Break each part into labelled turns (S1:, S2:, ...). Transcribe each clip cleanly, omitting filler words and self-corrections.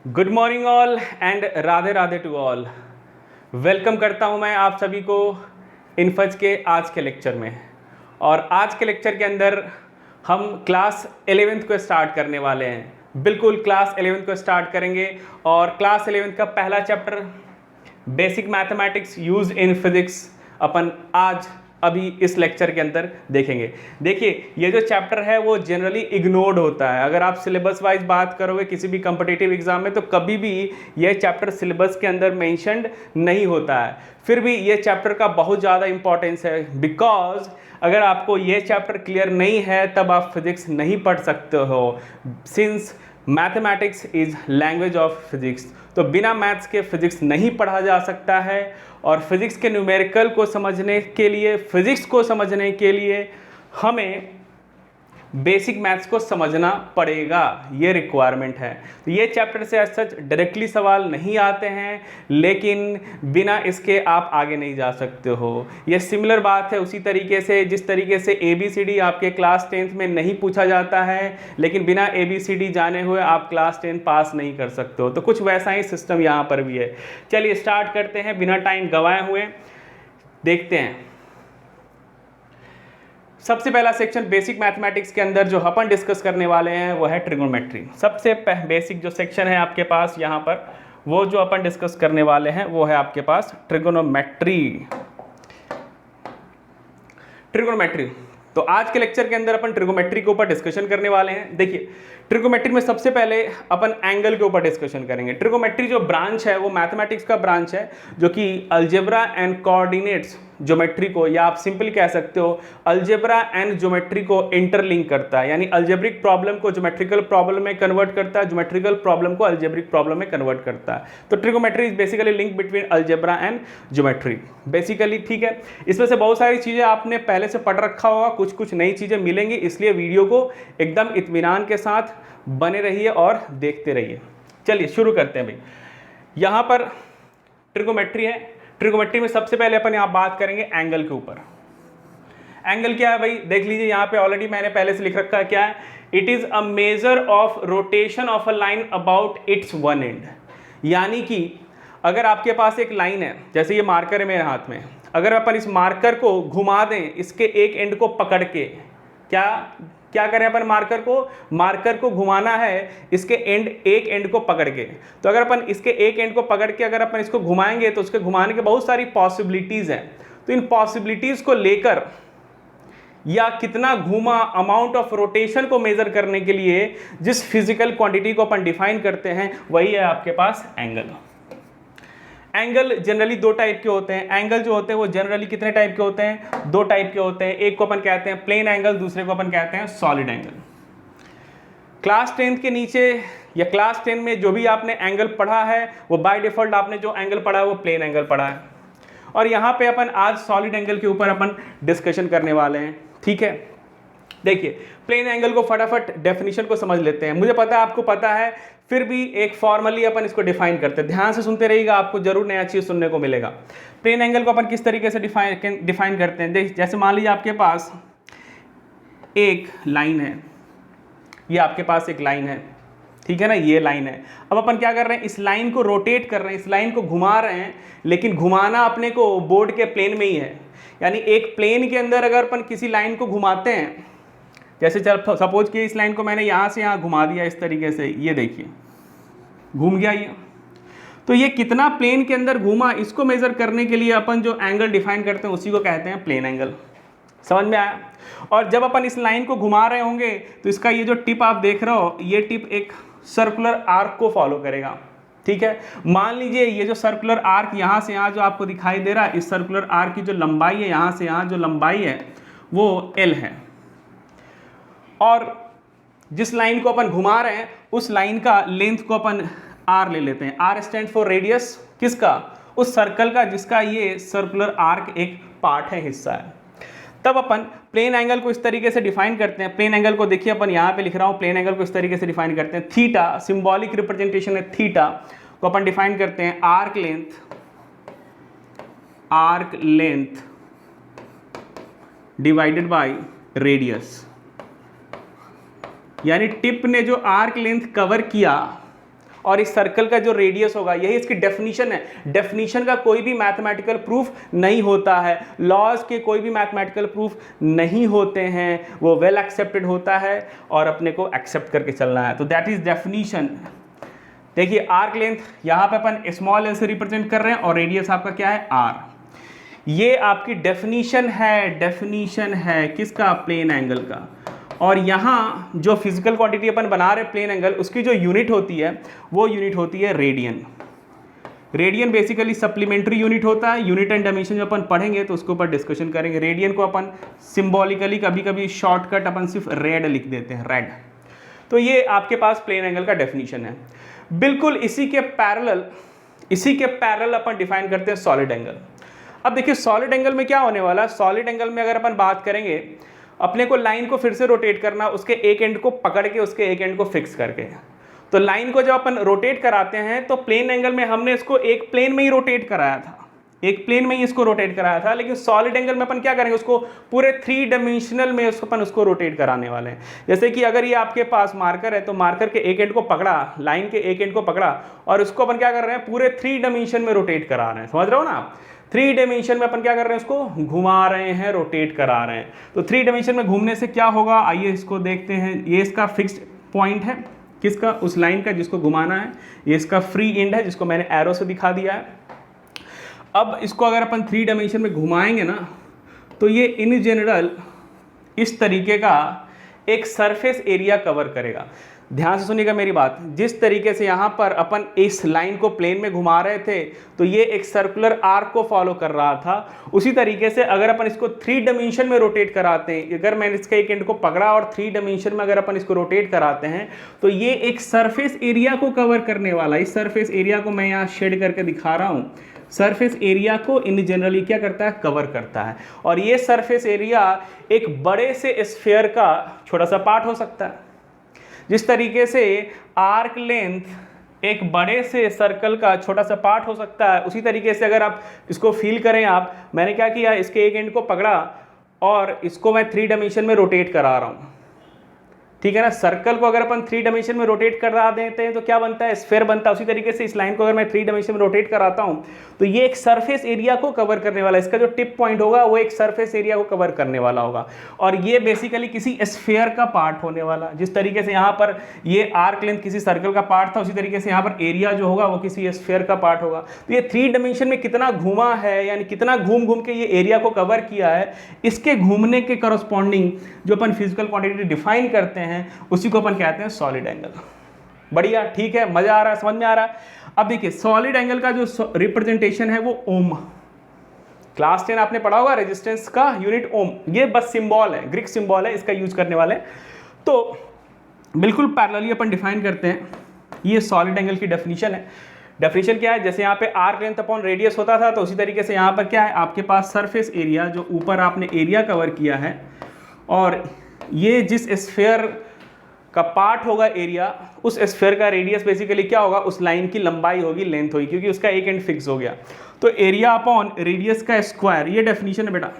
S1: Good morning all and Radhe Radhe to all. Welcome करता हूं मैं आप सभी को इनफज के आज के लेक्चर में। और आज के लेक्चर के अंदर हम क्लास 11th को स्टार्ट करने वाले हैं। बिल्कुल क्लास 11th को स्टार्ट करेंगे और क्लास 11th का पहला chapter basic mathematics use in physics अपन आज अभी इस लेक्चर के अंदर देखेंगे। देखिए, ये जो चैप्टर है वो जनरली इग्नोर्ड होता है। अगर आप सिलेबस वाइज बात करोगे किसी भी कॉम्पिटिटिव एग्जाम में तो कभी भी ये चैप्टर सिलेबस के अंदर मेंशन्ड नहीं होता है। फिर भी ये चैप्टर का बहुत ज़्यादा इंपॉर्टेंस है, बिकॉज अगर आपको ये चैप्टर क्लियर नहीं है तब आप फिजिक्स नहीं पढ़ सकते हो, since mathematics is language of physics. तो बिना मैथ्स के फिजिक्स नहीं पढ़ा जा सकता है। और फिजिक्स के न्यूमेरिकल को समझने के लिए, फिजिक्स को समझने के लिए हमें बेसिक मैथ्स को समझना पड़ेगा, ये रिक्वायरमेंट है। तो ये चैप्टर से सच डायरेक्टली सवाल नहीं आते हैं, लेकिन बिना इसके आप आगे नहीं जा सकते हो। ये सिमिलर बात है उसी तरीके से जिस तरीके से ABCD आपके क्लास 10th में नहीं पूछा जाता है, लेकिन बिना ABCD जाने हुए आप क्लास 10 पास नहीं कर सकते हो। तो कुछ वैसा ही सिस्टम यहाँ पर भी है। चलिए स्टार्ट करते हैं बिना टाइम गंवाए हुए, देखते हैं। सबसे पहला सेक्शन बेसिक मैथमेटिक्स के अंदर जो अपन डिस्कस करने वाले हैं वो है ट्रिगोनोमेट्री। सबसे बेसिक जो सेक्शन है आपके पास यहाँ पर, वो जो अपन डिस्कस करने वाले हैं वो है आपके पास ट्रिगोनोमेट्री। ट्रिगोनोमेट्री तो आज के लेक्चर के अंदर अपन ट्रिगोनोमेट्री के ऊपर डिस्कशन करने वाले हैं। देखिए, ट्रिगोनोमेट्री में सबसे पहले अपन एंगल के ऊपर डिस्कशन करेंगे। ट्रिगोनोमेट्री जो ब्रांच है वो मैथमेटिक्स का ब्रांच है जो कि अलजेब्रा एंड कोऑर्डिनेट्स ज्योमेट्री को, या आप सिंपली कह सकते हो अलजेब्रा एंड ज्योमेट्री को इंटरलिंक करता है। यानी अलजेब्रिक प्रॉब्लम को ज्योमेट्रिकल प्रॉब्लम में कन्वर्ट करता है, ज्योमेट्रिकल प्रॉब्लम को अलजेब्रिक प्रॉब्लम में कन्वर्ट करता है। तो trigonometry is basically link between algebra and geometry basically, ठीक है। इसमें से बहुत सारी चीज़ें आपने पहले से पढ़ रखा होगा, कुछ कुछ नई चीज़ें मिलेंगी, इसलिए वीडियो को एकदम इत्मीनान के साथ बने रहिए और देखते रहिए। चलिए शुरू करते हैं भाई। यहाँ पर ट्रिगोनोमेट्री है। ट्रिगोनोमेट्री में सबसे पहले अपन यहाँ बात करेंगे एंगल के ऊपर। एंगल क्या है भाई, देख लीजिए यहाँ पे ऑलरेडी मैंने पहले से लिख रखा है। क्या है? It is a measure of rotation of a line about it's one and. यानी कि अगर आपके पास एक लाइन है, जैसे ये मार्कर है मेरे हाथ में, अगर अपन इस मार्कर को घुमा दें, इसके एक एंड को पकड़ के, क्या करें अपन, मार्कर को घुमाना है इसके एक एंड को पकड़ के। तो अगर अपन इसके एक एंड को पकड़ के अगर अपन इसको घुमाएंगे तो उसके घुमाने के बहुत सारी पॉसिबिलिटीज हैं। तो इन पॉसिबिलिटीज को लेकर या कितना घूमा, अमाउंट ऑफ रोटेशन को मेजर करने के लिए जिस फिजिकल क्वांटिटी को अपन डिफाइन करते हैं वही है आपके पास एंगल। एंगल जनरली दो टाइप के होते हैं। एंगल जो होते हैं वो जनरली कितने टाइप के होते हैं? दो टाइप के होते हैं। एक को अपन कहते हैं प्लेन एंगल, दूसरे को अपन कहते हैं सॉलिड एंगल। क्लास 10 के नीचे या क्लास 10 में जो भी आपने एंगल पढ़ा है वो बाय डिफॉल्ट आपने जो एंगल पढ़ा है वो प्लेन एंगल पढ़ा है। और यहाँ पे अपन आज सॉलिड एंगल के ऊपर अपन डिस्कशन करने वाले हैं, ठीक है। देखिए, प्लेन एंगल को फटाफट डेफिनेशन को समझ लेते हैं। मुझे पता है आपको पता है, फिर भी एक फॉर्मली अपन इसको डिफाइन करते हैं। ध्यान से सुनते रहिएगा, आपको जरूर नया चीज सुनने को मिलेगा। प्लेन एंगल को अपन किस तरीके से डिफाइन करते हैं? देख, जैसे मान लीजिए आपके पास एक लाइन है, ये आपके पास एक लाइन है, ठीक है ना, ये लाइन है। अब अपन क्या कर रहे हैं, इस लाइन को रोटेट कर रहे हैं, इस लाइन को घुमा रहे हैं, लेकिन घुमाना अपने को बोर्ड के प्लेन में ही है। यानी एक प्लेन के अंदर अगर अपन किसी लाइन को घुमाते हैं, जैसे चल सपोज कि इस लाइन को मैंने यहाँ से यहाँ घुमा दिया इस तरीके से, ये देखिए घूम गया ये। तो ये कितना प्लेन के अंदर घूमा, इसको मेजर करने के लिए अपन जो एंगल डिफाइन करते हैं उसी को कहते हैं प्लेन एंगल। समझ में आया? और जब अपन इस लाइन को घुमा रहे होंगे तो इसका ये जो टिप आप देख रहे हो, ये टिप एक सर्कुलर आर्क को फॉलो करेगा, ठीक है। मान लीजिए ये जो सर्कुलर आर्क यहाँ से यहाँ जो आपको दिखाई दे रहा है, इस सर्कुलर आर्क की जो लंबाई है, यहाँ से यहाँ जो लंबाई है वो L है। और जिस लाइन को अपन घुमा रहे हैं उस लाइन का लेंथ को अपन R ले लेते हैं। R स्टैंड फॉर रेडियस, किसका? उस सर्कल का जिसका ये सर्कुलर आर्क एक पार्ट है, हिस्सा है। तब अपन प्लेन एंगल को इस तरीके से डिफाइन करते हैं। प्लेन एंगल को देखिए, अपन यहाँ पे लिख रहा हूँ, प्लेन एंगल को इस तरीके से डिफाइन करते हैं। थीटा, सिंबॉलिक रिप्रेजेंटेशन है थीटा को अपन डिफाइन करते हैं arc length divided by radius. यानी टिप ने जो आर्क लेंथ कवर किया और इस सर्कल का जो रेडियस होगा, यही इसकी डेफिनेशन है। डेफिनेशन का कोई भी मैथमेटिकल प्रूफ नहीं होता है, लॉज के कोई भी मैथमेटिकल प्रूफ नहीं होते हैं, वो वेल एक्सेप्टेड होता है और अपने को एक्सेप्ट करके चलना है। तो दैट इज डेफिनेशन। देखिए आर्क लेंथ यहाँ पे अपन स्मॉल एल से रिप्रेजेंट कर रहे हैं और रेडियस आपका क्या है आर। ये आपकी डेफिनेशन है किसका, प्लेन एंगल का। और यहाँ जो फिजिकल क्वांटिटी अपन बना रहे हैं प्लेन एंगल, उसकी जो यूनिट होती है वो यूनिट होती है radian. Radian basically supplementary unit होता है। यूनिट एंड डायमेंशन जो अपन पढ़ेंगे तो उसके ऊपर डिस्कशन करेंगे। रेडियन को अपन सिंबॉलिकली कभी कभी शॉर्टकट अपन सिर्फ रेड लिख देते हैं, रेड। तो ये आपके पास प्लेन एंगल का डेफिनेशन है। बिल्कुल इसी के पैरेलल अपन डिफाइन करते हैं सॉलिड एंगल। अब देखिए सॉलिड एंगल में क्या होने वाला है। सॉलिड एंगल में अगर अपन बात करेंगे, अपने को लाइन को फिर से रोटेट करना, उसके एक एंड को पकड़ के उसके एक एंड को फिक्स करके। तो लाइन को जब अपन रोटेट कराते हैं तो प्लेन एंगल में हमने इसको एक प्लेन में ही रोटेट कराया था, एक प्लेन में ही इसको रोटेट कराया था। लेकिन सॉलिड एंगल में अपन क्या करेंगे, उसको पूरे 3 डायमेंशनल में अपन उसको रोटेट कराने वाले हैं। जैसे कि अगर ये आपके पास मार्कर है तो मार्कर के एक एंड को पकड़ा, लाइन के एक एंड को पकड़ा और उसको अपन क्या कर रहे हैं, पूरे 3 डायमेंशन में रोटेट करा रहे हैं। समझ रहे हो ना आप। 3 डायमेंशन में अपन क्या कर रहे हैं, उसको घुमा रहे हैं, रोटेट करा रहे हैं। तो 3 डायमेंशन में घूमने से क्या होगा, आइए इसको देखते हैं। ये इसका फिक्स्ड पॉइंट है, किसका, उस लाइन का जिसको घुमाना है। ये इसका फ्री एंड है जिसको मैंने एरो से दिखा दिया है। अब इसको अगर अपन 3 डायमेंशन में घुमाएंगे ना, तो ये इन जनरल इस तरीके का एक सरफेस एरिया कवर करेगा। ध्यान से सुनिएगा मेरी बात। जिस तरीके से यहाँ पर अपन इस लाइन को प्लेन में घुमा रहे थे तो ये एक सर्कुलर आर्क को फॉलो कर रहा था, उसी तरीके से अगर अपन इसको 3 डायमेंशन में रोटेट कराते हैं, अगर मैंने इसका एक एंड को पकड़ा और 3 डायमेंशन में अगर अपन इसको रोटेट कराते हैं तो ये एक सरफेस एरिया को कवर करने वाला। इस सरफेस एरिया को मैं यहाँ शेड करके दिखा रहा हूँ। सरफेस एरिया को इन जनरली क्या करता है, कवर करता है। और ये सरफेस एरिया एक बड़े से स्फीयर का छोटा सा पार्ट हो सकता है। जिस तरीके से आर्क लेंथ एक बड़े से सर्कल का छोटा सा पार्ट हो सकता है, उसी तरीके से अगर आप इसको फील करें, आप, मैंने क्या किया, इसके एक एंड को पकड़ा और इसको मैं 3 डायमेंशन में रोटेट करा रहा हूँ, ठीक है ना। सर्कल को अगर अपन 3 डायमेंशन में रोटेट करा देते हैं तो क्या बनता है, स्फीयर बनता है। उसी तरीके से इस लाइन को अगर मैं 3 डायमेंशन में रोटेट कराता हूं तो ये एक सरफेस एरिया को कवर करने वाला है। इसका जो टिप पॉइंट होगा वो एक सरफेस एरिया को कवर करने वाला होगा और ये बेसिकली किसी स्फीयर का पार्ट होने वाला। जिस तरीके से यहाँ पर ये आर्क लेंथ किसी सर्कल का पार्ट था, उसी तरीके से यहाँ पर एरिया जो होगा वो किसी स्फीयर का पार्ट होगा। तो ये 3 डायमेंशन में कितना घूमा है, यानी कितना घूम घूम के ये एरिया को कवर किया है, इसके घूमने के करस्पॉन्डिंग जो अपन फिजिकल क्वांटिटी डिफाइन करते हैं उसी को अपन कहते हैं सॉलिड एंगल। बढ़िया, ठीक है, मजा आ रहा है, समझ में आ रहा है। अब देखिए सॉलिड एंगल का जो रिप्रेजेंटेशन है वो ओम। क्लास 10 आपने पढ़ा होगा, रेजिस्टेंस का यूनिट ओम। ये बस सिंबल है, ग्रीक सिंबल है, इसका यूज करने वाले। तो बिल्कुल पैरेलली अपन डिफाइन करते हैं। ये सॉलिड एंगल की डेफिनेशन है। डेफिनेशन क्या है, जैसे यहाँ पे आर्क लेंथ अपॉन रेडियस होता था तो उसी तरीके से यहाँ पर क्या है, आपके पास सरफेस एरिया, जो ऊपर आपने एरिया कवर किया है, और ये जिस स्फीयर का पार्ट होगा एरिया, उस स्फीयर का रेडियस बेसिकली क्या होगा, उस लाइन की लंबाई होगी, लेंथ होगी, क्योंकि उसका एक एंड फिक्स हो गया। तो एरिया अपॉन रेडियस का स्क्वायर, ये डेफिनेशन है बेटा।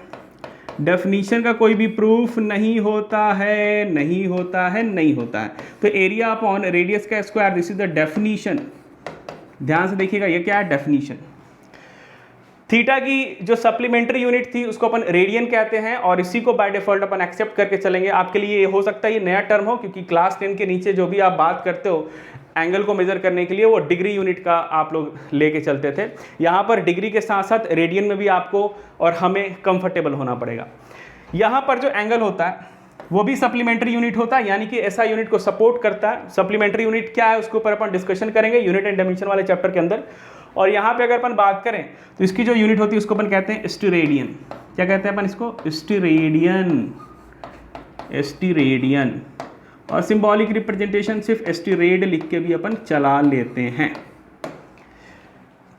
S1: डेफिनेशन का कोई भी प्रूफ नहीं होता है, नहीं होता है, नहीं होता है। तो एरिया अपॉन रेडियस का square, this is the definition. ध्यान से देखिएगा, ये क्या है, डेफिनेशन। थीटा की जो सप्लीमेंट्री यूनिट थी उसको अपन रेडियन कहते हैं और इसी को बाय डिफॉल्ट अपन एक्सेप्ट करके चलेंगे। आपके लिए ये हो सकता है ये नया टर्म हो, क्योंकि क्लास 10 के नीचे जो भी आप बात करते हो एंगल को मेजर करने के लिए, वो डिग्री यूनिट का आप लोग लेके चलते थे। यहाँ पर डिग्री के साथ साथ रेडियन में भी आपको और हमें कंफर्टेबल होना पड़ेगा। यहाँ पर जो एंगल होता है वो भी सप्लीमेंट्री यूनिट होता है, यानी कि ऐसा यूनिट को सपोर्ट करता है। सप्लीमेंट्री यूनिट क्या है उसके ऊपर अपन डिस्कशन करेंगे यूनिट एंड डायमेंशन वाले चैप्टर के अंदर। और यहाँ पे अगर अपन बात करें तो इसकी जो यूनिट होती है उसको अपन कहते हैं स्टीरेडियन। क्या कहते हैं अपन इसको, स्टीरेडियन, स्टीरेडियन। और सिंबॉलिक रिप्रेजेंटेशन सिर्फ स्टीरेड लिख के भी अपन चला लेते हैं।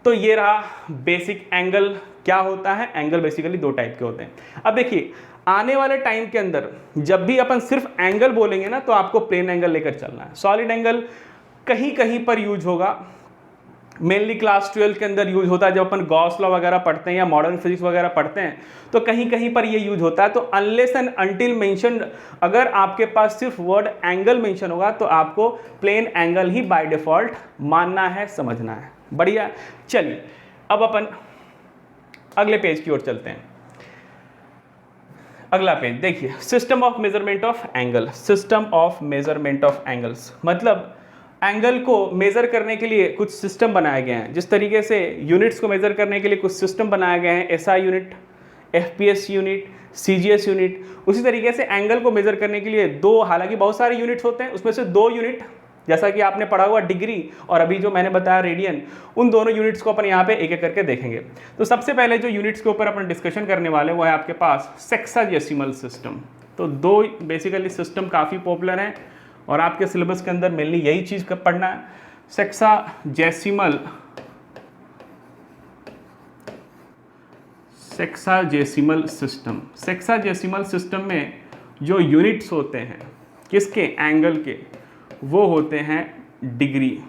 S1: तो ये रहा बेसिक एंगल। क्या होता है, एंगल बेसिकली 2 टाइप के होते हैं। अब देखिए आने वाले टाइम के अंदर जब भी अपन सिर्फ एंगल बोलेंगे ना तो आपको प्लेन एंगल लेकर चलना है। सॉलिड एंगल कहीं कहीं पर यूज होगा, मेनली क्लास 12 के अंदर यूज होता है जब अपन गॉस लॉ वगैरह पढ़ते हैं या मॉडर्न फिजिक्स वगैरह पढ़ते हैं, तो कहीं कहीं पर ये यूज होता है। तो अनलेस एंड अनटिल मेंशन, अगर आपके पास सिर्फ वर्ड एंगल मेंशन होगा तो आपको प्लेन एंगल ही बाय डिफॉल्ट मानना है, समझना है। बढ़िया, चलिए अब अपन अगले पेज की ओर चलते हैं। अगला पेज देखिए, system of measurement of angle. System of measurement of angles मतलब एंगल को मेजर करने के लिए कुछ सिस्टम बनाए गए हैं। जिस तरीके से यूनिट्स को मेजर करने के लिए कुछ सिस्टम बनाए गए हैं, SI unit, FPS unit, CGS unit, उसी तरीके से एंगल को मेजर करने के लिए दो, हालांकि बहुत सारे यूनिट्स होते हैं, उसमें से दो यूनिट, जैसा कि आपने पढ़ा हुआ डिग्री और अभी जो मैंने बताया रेडियन, उन दोनों यूनिट्स को अपन यहाँ पे एक एक करके देखेंगे। तो सबसे पहले जो यूनिट्स के ऊपर अपन डिस्कशन करने वाले वो है आपके पास सेक्साजेसिमल सिस्टम। तो दो बेसिकली सिस्टम काफ़ी पॉपुलर हैं और आपके सिलेबस के अंदर मेनली यही चीज़ का पढ़ना है, सेक्साजेसिमल सिस्टम। सेक्साजेसिमल सिस्टम में जो यूनिट्स होते हैं किसके, एंगल के, वो होते हैं degree.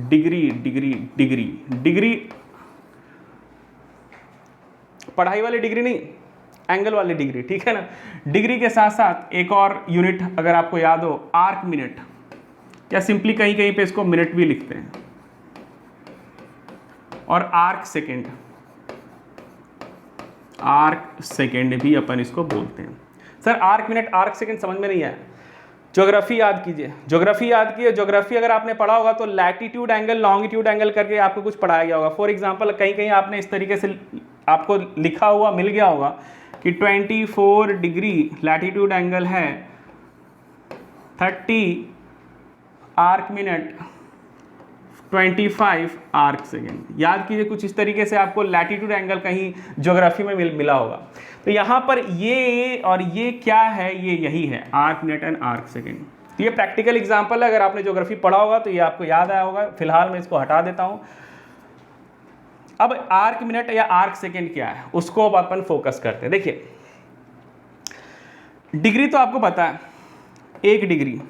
S1: Degree degree degree degree पढ़ाई वाली डिग्री नहीं, एंगल वाली डिग्री, ठीक है ना। डिग्री के साथ साथ एक और यूनिट अगर आपको याद हो, आर्क मिनट, या सिंपली कहीं कहीं पे इसको मिनट भी लिखते हैं, और आर्क सेकेंड, आर्क सेकेंड भी अपन इसको बोलते हैं। Sir arc minute arc second समझ में नहीं आया, ज्योग्राफी याद कीजिए, ज्योग्राफी याद कीजिए। ज्योग्राफी अगर आपने पढ़ा होगा तो लैटिट्यूड एंगल, लॉन्गिट्यूड एंगल करके आपको कुछ पढ़ाया गया होगा। फॉर एग्जांपल कहीं कहीं आपने इस तरीके से आपको लिखा हुआ मिल गया होगा कि 24 डिग्री लैटिट्यूड एंगल है, 30 आर्क मिनट, 25 आर्क सेकेंड। याद कीजिए कुछ इस तरीके से आपको लैटिट्यूड एंगल कहीं ज्योग्राफी में मिला होगा। तो यहाँ पर ये और ये क्या है, ये यही है, arc minute and arc second. तो ये प्रैक्टिकल एग्जांपल है, अगर आपने ज्योग्राफी पढ़ा होगा तो ये आपको याद आया होगा। फिलहाल मैं इसको हटा देता हूँ। अब आर्क मिनट या आर्क सेकेंड क्या है उसको अब अपन फोकस करते हैं। देखिए डिग्री तो आपको पता है, 1 डिग्री,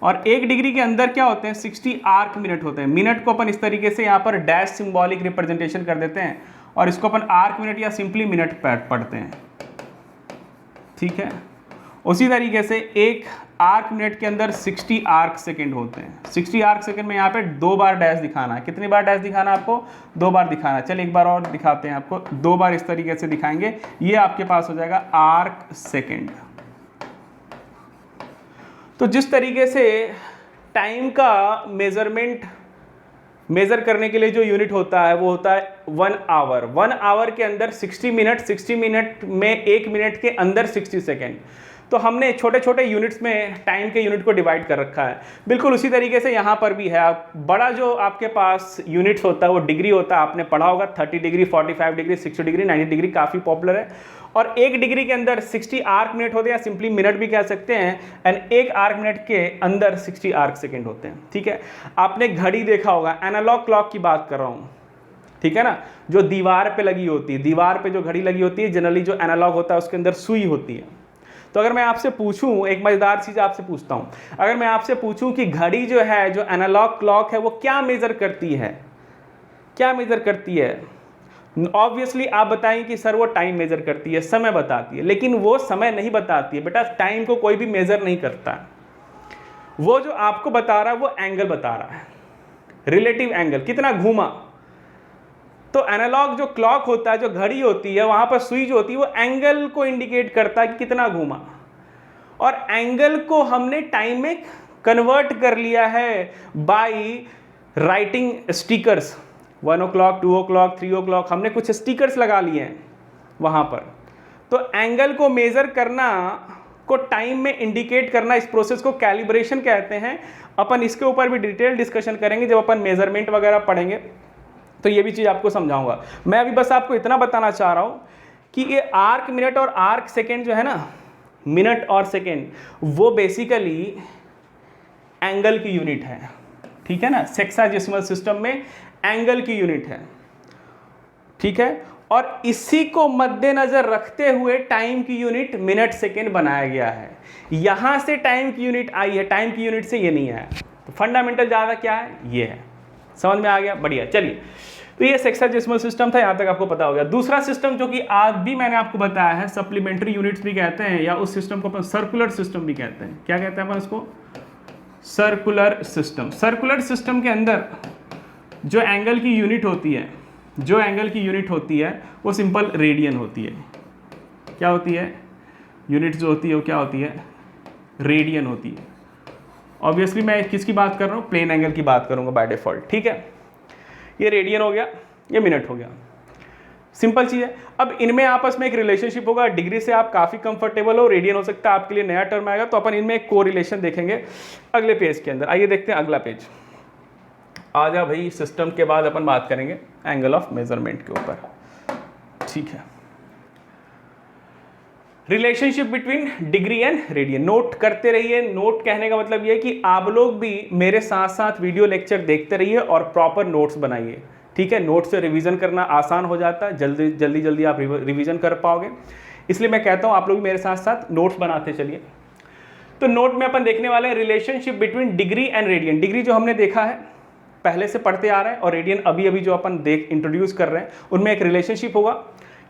S1: और 1 डिग्री के अंदर क्या होते हैं, 60 आर्क मिनट होते हैं। मिनट को अपन इस तरीके से यहाँ पर डैश सिंबॉलिक रिप्रेजेंटेशन कर देते हैं और इसको अपन आर्क मिनट या सिंपली मिनट पढ़ते हैं, ठीक है। उसी तरीके से एक आर्क मिनट के अंदर 60 आर्क सेकेंड होते हैं। 60 आर्क सेकेंड में यहाँ पे 2 बार डैश दिखाना है। कितनी बार डैश दिखाना है आपको, 2 बार दिखाना है। चलिए एक बार और दिखाते हैं आपको, 2 बार इस तरीके से दिखाएंगे, ये आपके पास हो जाएगा आर्क सेकेंड। तो जिस तरीके से टाइम का मेजर करने के लिए जो यूनिट होता है वो होता है 1 आवर। 1 आवर के अंदर 60 मिनट, 60 मिनट में 1 मिनट के अंदर 60 सेकेंड। तो हमने छोटे छोटे यूनिट्स में टाइम के यूनिट को डिवाइड कर रखा है। बिल्कुल उसी तरीके से यहाँ पर भी है। आप बड़ा जो आपके पास यूनिट्स होता है वो डिग्री होता है, आपने पढ़ा होगा 30 डिग्री, 45 डिग्री, 60 डिग्री, 90 डिग्री, काफ़ी पॉपुलर है। और 1 डिग्री के अंदर 60 आर्क मिनट होते हैं, या सिंपली मिनट भी कह सकते हैं, एंड 1 आर्क मिनट के अंदर 60 आर्क सेकेंड होते हैं, ठीक है। आपने घड़ी देखा होगा, एनालॉग क्लॉक की बात कर रहा हूँ, ठीक है ना, जो दीवार पे लगी होती है, दीवार पे जो घड़ी लगी होती है जनरली जो एनालॉग होता है उसके अंदर सुई होती है। तो अगर मैं आपसे पूछूं, एक मजेदार चीज आपसे पूछता हूं, अगर मैं आपसे पूछूं कि घड़ी जो है, जो एनालॉग क्लॉक है, वो क्या मेजर करती है, क्या मेजर करती है? ऑब्वियसली आप बताएंगे कि सर वो टाइम मेजर करती है, समय बताती है, लेकिन वो समय नहीं बताती है बेटा। टाइम को कोई भी मेजर नहीं करता। वो जो आपको बता रहा है वो एंगल बता रहा है, रिलेटिव एंगल, कितना घूमा। तो एनालॉग जो क्लॉक होता है, जो घड़ी होती है, वहां पर सुई जो होती है वो एंगल को इंडिकेट करता है कि कितना घूमा। और एंगल को हमने टाइम में कन्वर्ट कर लिया है by writing stickers. 1 o'clock, 2 o'clock, 3 o'clock, हमने कुछ स्टिकर्स लगा लिए हैं वहां पर। तो एंगल को मेजर करना, को टाइम में इंडिकेट करना, इस प्रोसेस को कैलिब्रेशन कहते हैं। अपन इसके ऊपर भी डिटेल डिस्कशन करेंगे जब अपन मेजरमेंट वगैरह पढ़ेंगे, तो ये भी चीज़ आपको समझाऊंगा। मैं अभी बस आपको इतना बताना चाह रहा हूँ कि ये आर्क मिनट और आर्क सेकेंड जो है ना, मिनट और सेकेंड, वो बेसिकली एंगल की यूनिट है, ठीक है ना। सेक्साजेसिमल सिस्टम में एंगल की यूनिट है, ठीक है। और इसी को मद्देनजर रखते हुए टाइम की यूनिट मिनट सेकेंड बनाया गया है। यहां से टाइम की यूनिट आई है, टाइम की यूनिट से ये नहीं है। तो फंडामेंटल ज़्यादा क्या है, ये है, समझ में आ गया, बढ़िया। चलिए, तो ये सेक्साडेसिमल सिस्टम था, यहाँ तक आपको पता हो गया। दूसरा सिस्टम जो कि आज भी मैंने आपको बताया है, सप्लीमेंट्री यूनिट्स भी कहते हैं, या उस सिस्टम को अपन सर्कुलर सिस्टम भी कहते हैं। क्या कहते हैं अपन उसको? Circular system. सर्कुलर सिस्टम के अंदर जो एंगल की यूनिट होती है, जो एंगल की यूनिट होती है वो सिंपल रेडियन होती है। क्या होती है? यूनिट जो होती है वो क्या होती है? रेडियन होती है। ऑब्वियसली मैं किसकी बात कर रहा हूँ? प्लेन एंगल की बात करूँगा बाय डिफॉल्ट, ठीक है। ये रेडियन हो गया, ये मिनट हो गया, सिंपल चीज़ है। अब इनमें आपस में एक रिलेशनशिप होगा, डिग्री से आप काफ़ी कंफर्टेबल हो, रेडियन हो सकता है आपके लिए नया टर्म आएगा, तो अपन इनमें एक कोरिलेशन देखेंगे अगले पेज के अंदर। आइए देखते हैं अगला पेज। आ जा भाई, सिस्टम के बाद अपन बात करेंगे एंगल ऑफ मेजरमेंट के ऊपर, ठीक है। Relationship between degree and radian, note करते रहिए। नोट कहने का मतलब ये है कि आप लोग भी मेरे साथ साथ वीडियो लेक्चर देखते रहिए और प्रॉपर नोट्स बनाइए, ठीक है। नोट से रिवीजन करना आसान हो जाता है, जल्दी जल्दी जल्दी आप रिवीजन कर पाओगे, इसलिए मैं कहता हूँ आप लोग मेरे साथ साथ नोट्स बनाते चलिए। तो नोट में अपन देखने वाले हैं relationship between degree and radian. Degree जो हमने देखा है पहले से पढ़ते आ रहे हैं, और रेडियन अभी अभी जो अपन इंट्रोड्यूस कर रहे हैं, उनमें एक रिलेशनशिप होगा।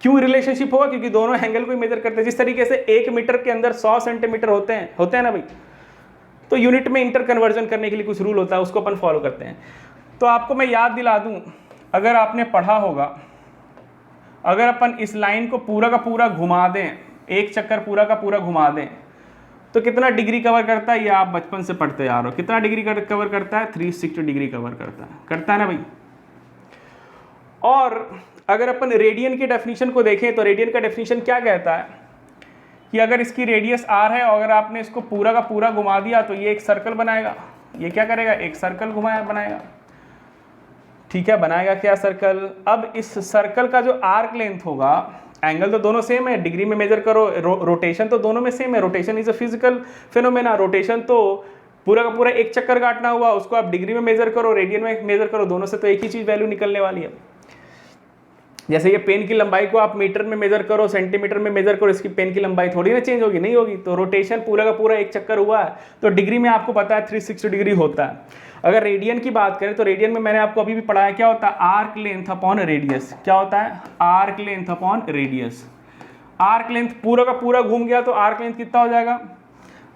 S1: क्यों रिलेशनशिप होगा? क्योंकि दोनों एंगल को मेजर करते हैं। जिस तरीके से 1 मीटर के अंदर 100 सेंटीमीटर होते हैं ना भाई, तो यूनिट में इंटर कन्वर्जन करने के लिए कुछ रूल होता है, उसको अपन फॉलो करते हैं। तो आपको मैं याद दिला दूं, अगर आपने पढ़ा होगा, अगर अपन इस लाइन को पूरा का पूरा घुमा दें, एक चक्कर पूरा का पूरा घुमा दें, तो कितना डिग्री कवर करता है? ये आप बचपन से पढ़ते आ रहे हो। कितना डिग्री कवर करता है? 360 डिग्री कवर करता है ना भाई। और अगर अपन रेडियन की डेफिनेशन को देखें, तो रेडियन का डेफिनेशन क्या कहता है कि अगर इसकी रेडियस r है और अगर आपने इसको पूरा का पूरा घुमा दिया तो ये एक सर्कल बनाएगा। ये क्या करेगा? एक सर्कल बनाएगा, ठीक है। बनाएगा क्या? सर्कल। अब इस सर्कल का जो आर्क लेंथ होगा, एंगल तो दोनों सेम है, डिग्री में मेजर करो, रोटेशन तो दोनों में सेम है। Rotation is a physical phenomena. Rotation तो पूरा का पूरा एक चक्कर काटना हुआ, उसको आप डिग्री में मेजर करो, रेडियन में मेजर करो, दोनों से तो एक ही चीज वैल्यू निकलने वाली है। जैसे ये पेन की लंबाई को आप मीटर में मेजर करो, सेंटीमीटर में मेजर करो, इसकी पेन की लंबाई थोड़ी ना चेंज होगी, नहीं होगी। तो रोटेशन पूरा का पूरा एक चक्कर हुआ है, तो डिग्री में आपको पता है 360 डिग्री होता है। अगर रेडियन की बात करें तो रेडियन में मैंने आपको अभी भी पढ़ाया, क्या होता है? Arc length upon radius. क्या होता है? Arc length upon radius. Arc length पूरा का पूरा घूम गया तो आर्क लेंथ कितना हो जाएगा?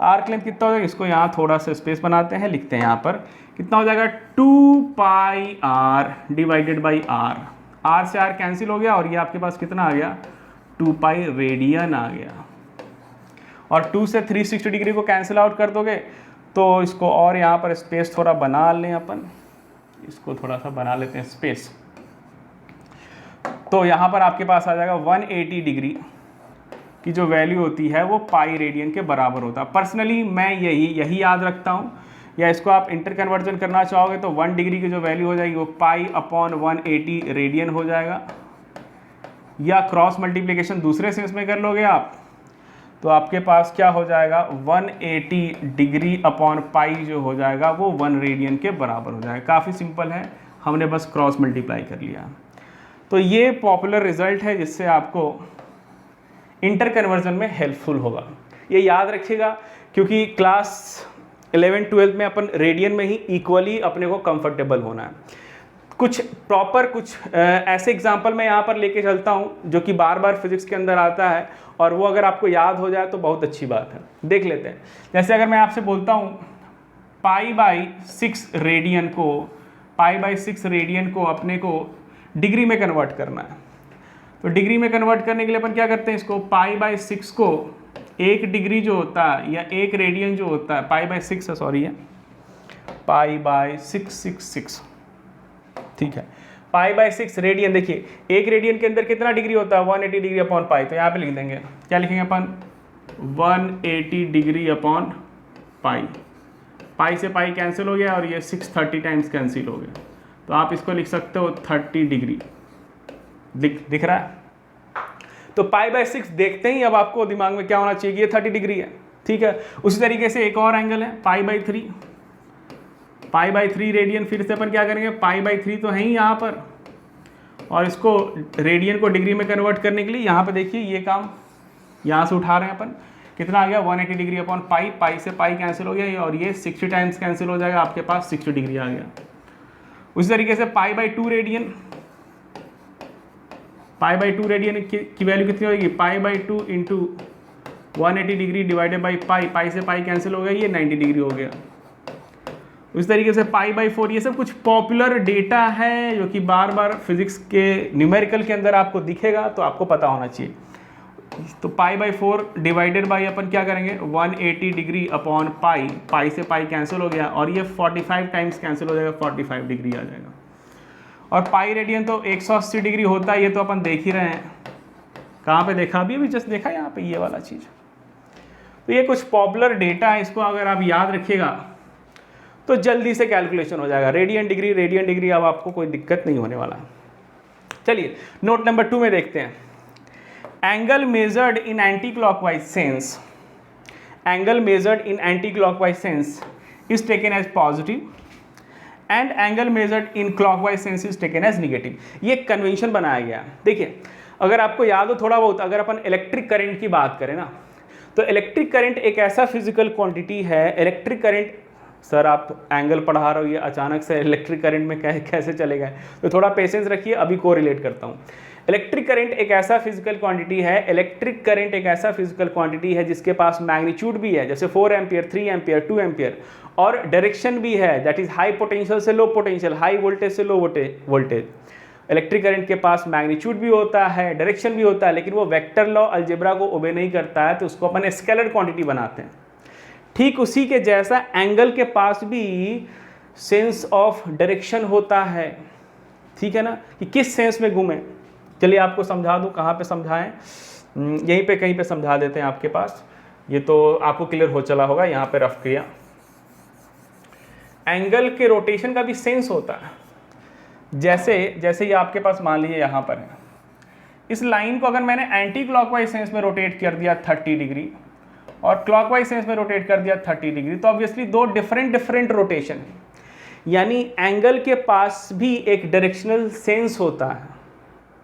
S1: आर्क लेंथ कितना हो जाएगा? इसको यहाँ थोड़ा सा स्पेस बनाते हैं, लिखते हैं यहाँ पर, कितना हो जाएगा? 2 pi R divided by R. R से आर कैंसिल हो गया और ये आपके पास कितना आ गया? 2 पाई रेडियन आ गया। और 2 से 360 डिग्री को कैंसिल आउट कर दोगे तो इसको, और यहाँ पर स्पेस थोड़ा बना लें अपन, इसको थोड़ा सा बना लेते हैं स्पेस, तो यहाँ पर आपके पास आ जाएगा 180 डिग्री की जो वैल्यू होती है वो पाई रेडियन के बराबर होता है। पर्सनली मैं यही याद रखता हूँ, या इसको आप इंटर कन्वर्जन करना चाहोगे तो 1 डिग्री की जो वैल्यू हो जाएगी वो पाई अपॉन 180 रेडियन हो जाएगा। या क्रॉस मल्टीप्लिकेशन दूसरे सेंस में कर लोगे आप, तो आपके पास क्या हो जाएगा? 180 डिग्री अपॉन पाई जो हो जाएगा वो 1 रेडियन के बराबर हो जाएगा। काफ़ी सिंपल है, हमने बस क्रॉस मल्टीप्लाई कर लिया। तो ये पॉपुलर रिजल्ट है जिससे आपको इंटर कन्वर्जन में हेल्पफुल होगा। ये याद रखिएगा, क्योंकि क्लास 11-12 में अपन रेडियन में ही इक्वली अपने को कंफर्टेबल होना है। कुछ प्रॉपर कुछ ऐसे एग्जाम्पल मैं यहाँ पर लेके चलता हूँ जो कि बार बार फिजिक्स के अंदर आता है, और वो अगर आपको याद हो जाए तो बहुत अच्छी बात है। देख लेते हैं। जैसे अगर मैं आपसे बोलता हूँ π/6 रेडियन को अपने को डिग्री में कन्वर्ट करना है, तो डिग्री में कन्वर्ट करने के लिए अपन क्या करते हैं? इसको π/6 को, एक डिग्री जो होता है या एक रेडियन जो होता है, π/6 है, सॉरी है, π/666, ठीक है। π/6 रेडियन, देखिए एक रेडियन के अंदर कितना डिग्री होता है? 180 डिग्री अपॉन पाई। तो यहाँ पे लिख देंगे, क्या लिखेंगे अपन? 180 डिग्री अपॉन पाई। पाई से पाई कैंसिल हो गया और ये 630 टाइम्स कैंसिल हो गया, तो आप इसको लिख सकते हो 30 डिग्री। दिख रहा है? तो π/6 देखते ही अब आपको दिमाग में क्या होना चाहिए कि ये 30 डिग्री है, ठीक है। उसी तरीके से एक और एंगल है π/3। π/3 रेडियन, फिर से अपन क्या करेंगे? π/3 तो है ही यहाँ पर, और इसको रेडियन को डिग्री में कन्वर्ट करने के लिए यहाँ पे देखिए ये काम यहाँ से उठा रहे हैं अपन, कितना आ गया? 180 डिग्री अपॉन पाई से पाई कैंसिल हो गया और ये 60 टाइम्स कैंसिल हो जाएगा, आपके पास 60 डिग्री आ गया। उसी तरीके से pi by 2 radian, pi by 2 radian की वैल्यू कितनी होगी, pi by 2 into 180 degree divided by pi, pi से पाई कैंसिल हो गया, ये 90 डिग्री हो गया। उस तरीके से पाई बाई 4, ये सब कुछ पॉपुलर डेटा है जो कि बार बार फिजिक्स के न्यूमेरिकल के अंदर आपको दिखेगा, तो आपको पता होना चाहिए। तो पाई बाई 4 डिवाइडेड बाई अपन क्या करेंगे 180 डिग्री अपॉन पाई, पाई से पाई कैंसिल हो गया और ये 45 टाइम्स कैंसिल हो जाएगा, 45 डिग्री आ जाएगा। और पाई रेडियन तो 180 डिग्री होता है, ये तो अपन देख ही रहे हैं। कहाँ पे देखा, अभी जस्ट देखा यहाँ पे ये वाला चीज़। तो ये कुछ पॉपुलर डेटा है, इसको अगर आप याद रखिएगा तो जल्दी से कैलकुलेशन हो जाएगा। रेडियन डिग्री, अब आपको कोई दिक्कत नहीं होने वाला। चलिए नोट नंबर 2 में देखते हैं। Angle measured in anti clockwise sense, angle measured in anti clockwise sense is taken as positive and angle measured in clockwise sense is taken as negative. ये कन्वेंशन बनाया गया। देखिए अगर आपको याद हो थोड़ा बहुत, अगर अपन इलेक्ट्रिक करंट की बात करें ना, तो इलेक्ट्रिक करंट एक ऐसा फिजिकल क्वांटिटी है। इलेक्ट्रिक करंट, सर आप एंगल पढ़ा रहे हो, ये अचानक से इलेक्ट्रिक करंट में कैसे चले गए, तो थोड़ा पेशेंस रखिए, अभी को रिलेट करता हूँ। इलेक्ट्रिक करंट एक ऐसा फिजिकल क्वांटिटी है, इलेक्ट्रिक करंट एक ऐसा फिजिकल क्वांटिटी है जिसके पास मैग्नीट्यूड भी है, जैसे 4 एम्पियर, 3 एम्पियर, 2 एम्पियर, और डायरेक्शन भी है, दैट इज हाई पोटेंशियल से लो पोटेंशियल, हाई वोल्टेज से लो वोल्टेज। इलेक्ट्रिक करंट के पास मैग्नीट्यूड भी होता है, डायरेक्शन भी होता है, लेकिन वो वेक्टर लॉ अलजेब्रा को ओबे नहीं करता है, तो उसको अपन स्केलर क्वांटिटी बनाते हैं। ठीक उसी के जैसा एंगल के पास भी सेंस ऑफ डायरेक्शन होता है, ठीक है ना, कि किस सेंस में घूमे। चलिए आपको समझा दूं, कहाँ पे समझाएं, यहीं पे कहीं पे समझा देते हैं आपके पास, ये तो आपको क्लियर हो चला होगा, यहाँ पे रफ किया। एंगल के रोटेशन का भी सेंस होता है। जैसे ये आपके पास मान लीजिए यहाँ पर है, इस लाइन को अगर मैंने एंटी क्लॉकवाइज सेंस में रोटेट कर दिया 30 डिग्री और क्लॉकवाइज सेंस में रोटेट कर दिया 30 डिग्री, तो ऑब्वियसली दो डिफरेंट रोटेशन है। यानी एंगल के पास भी एक डायरेक्शनल सेंस होता है।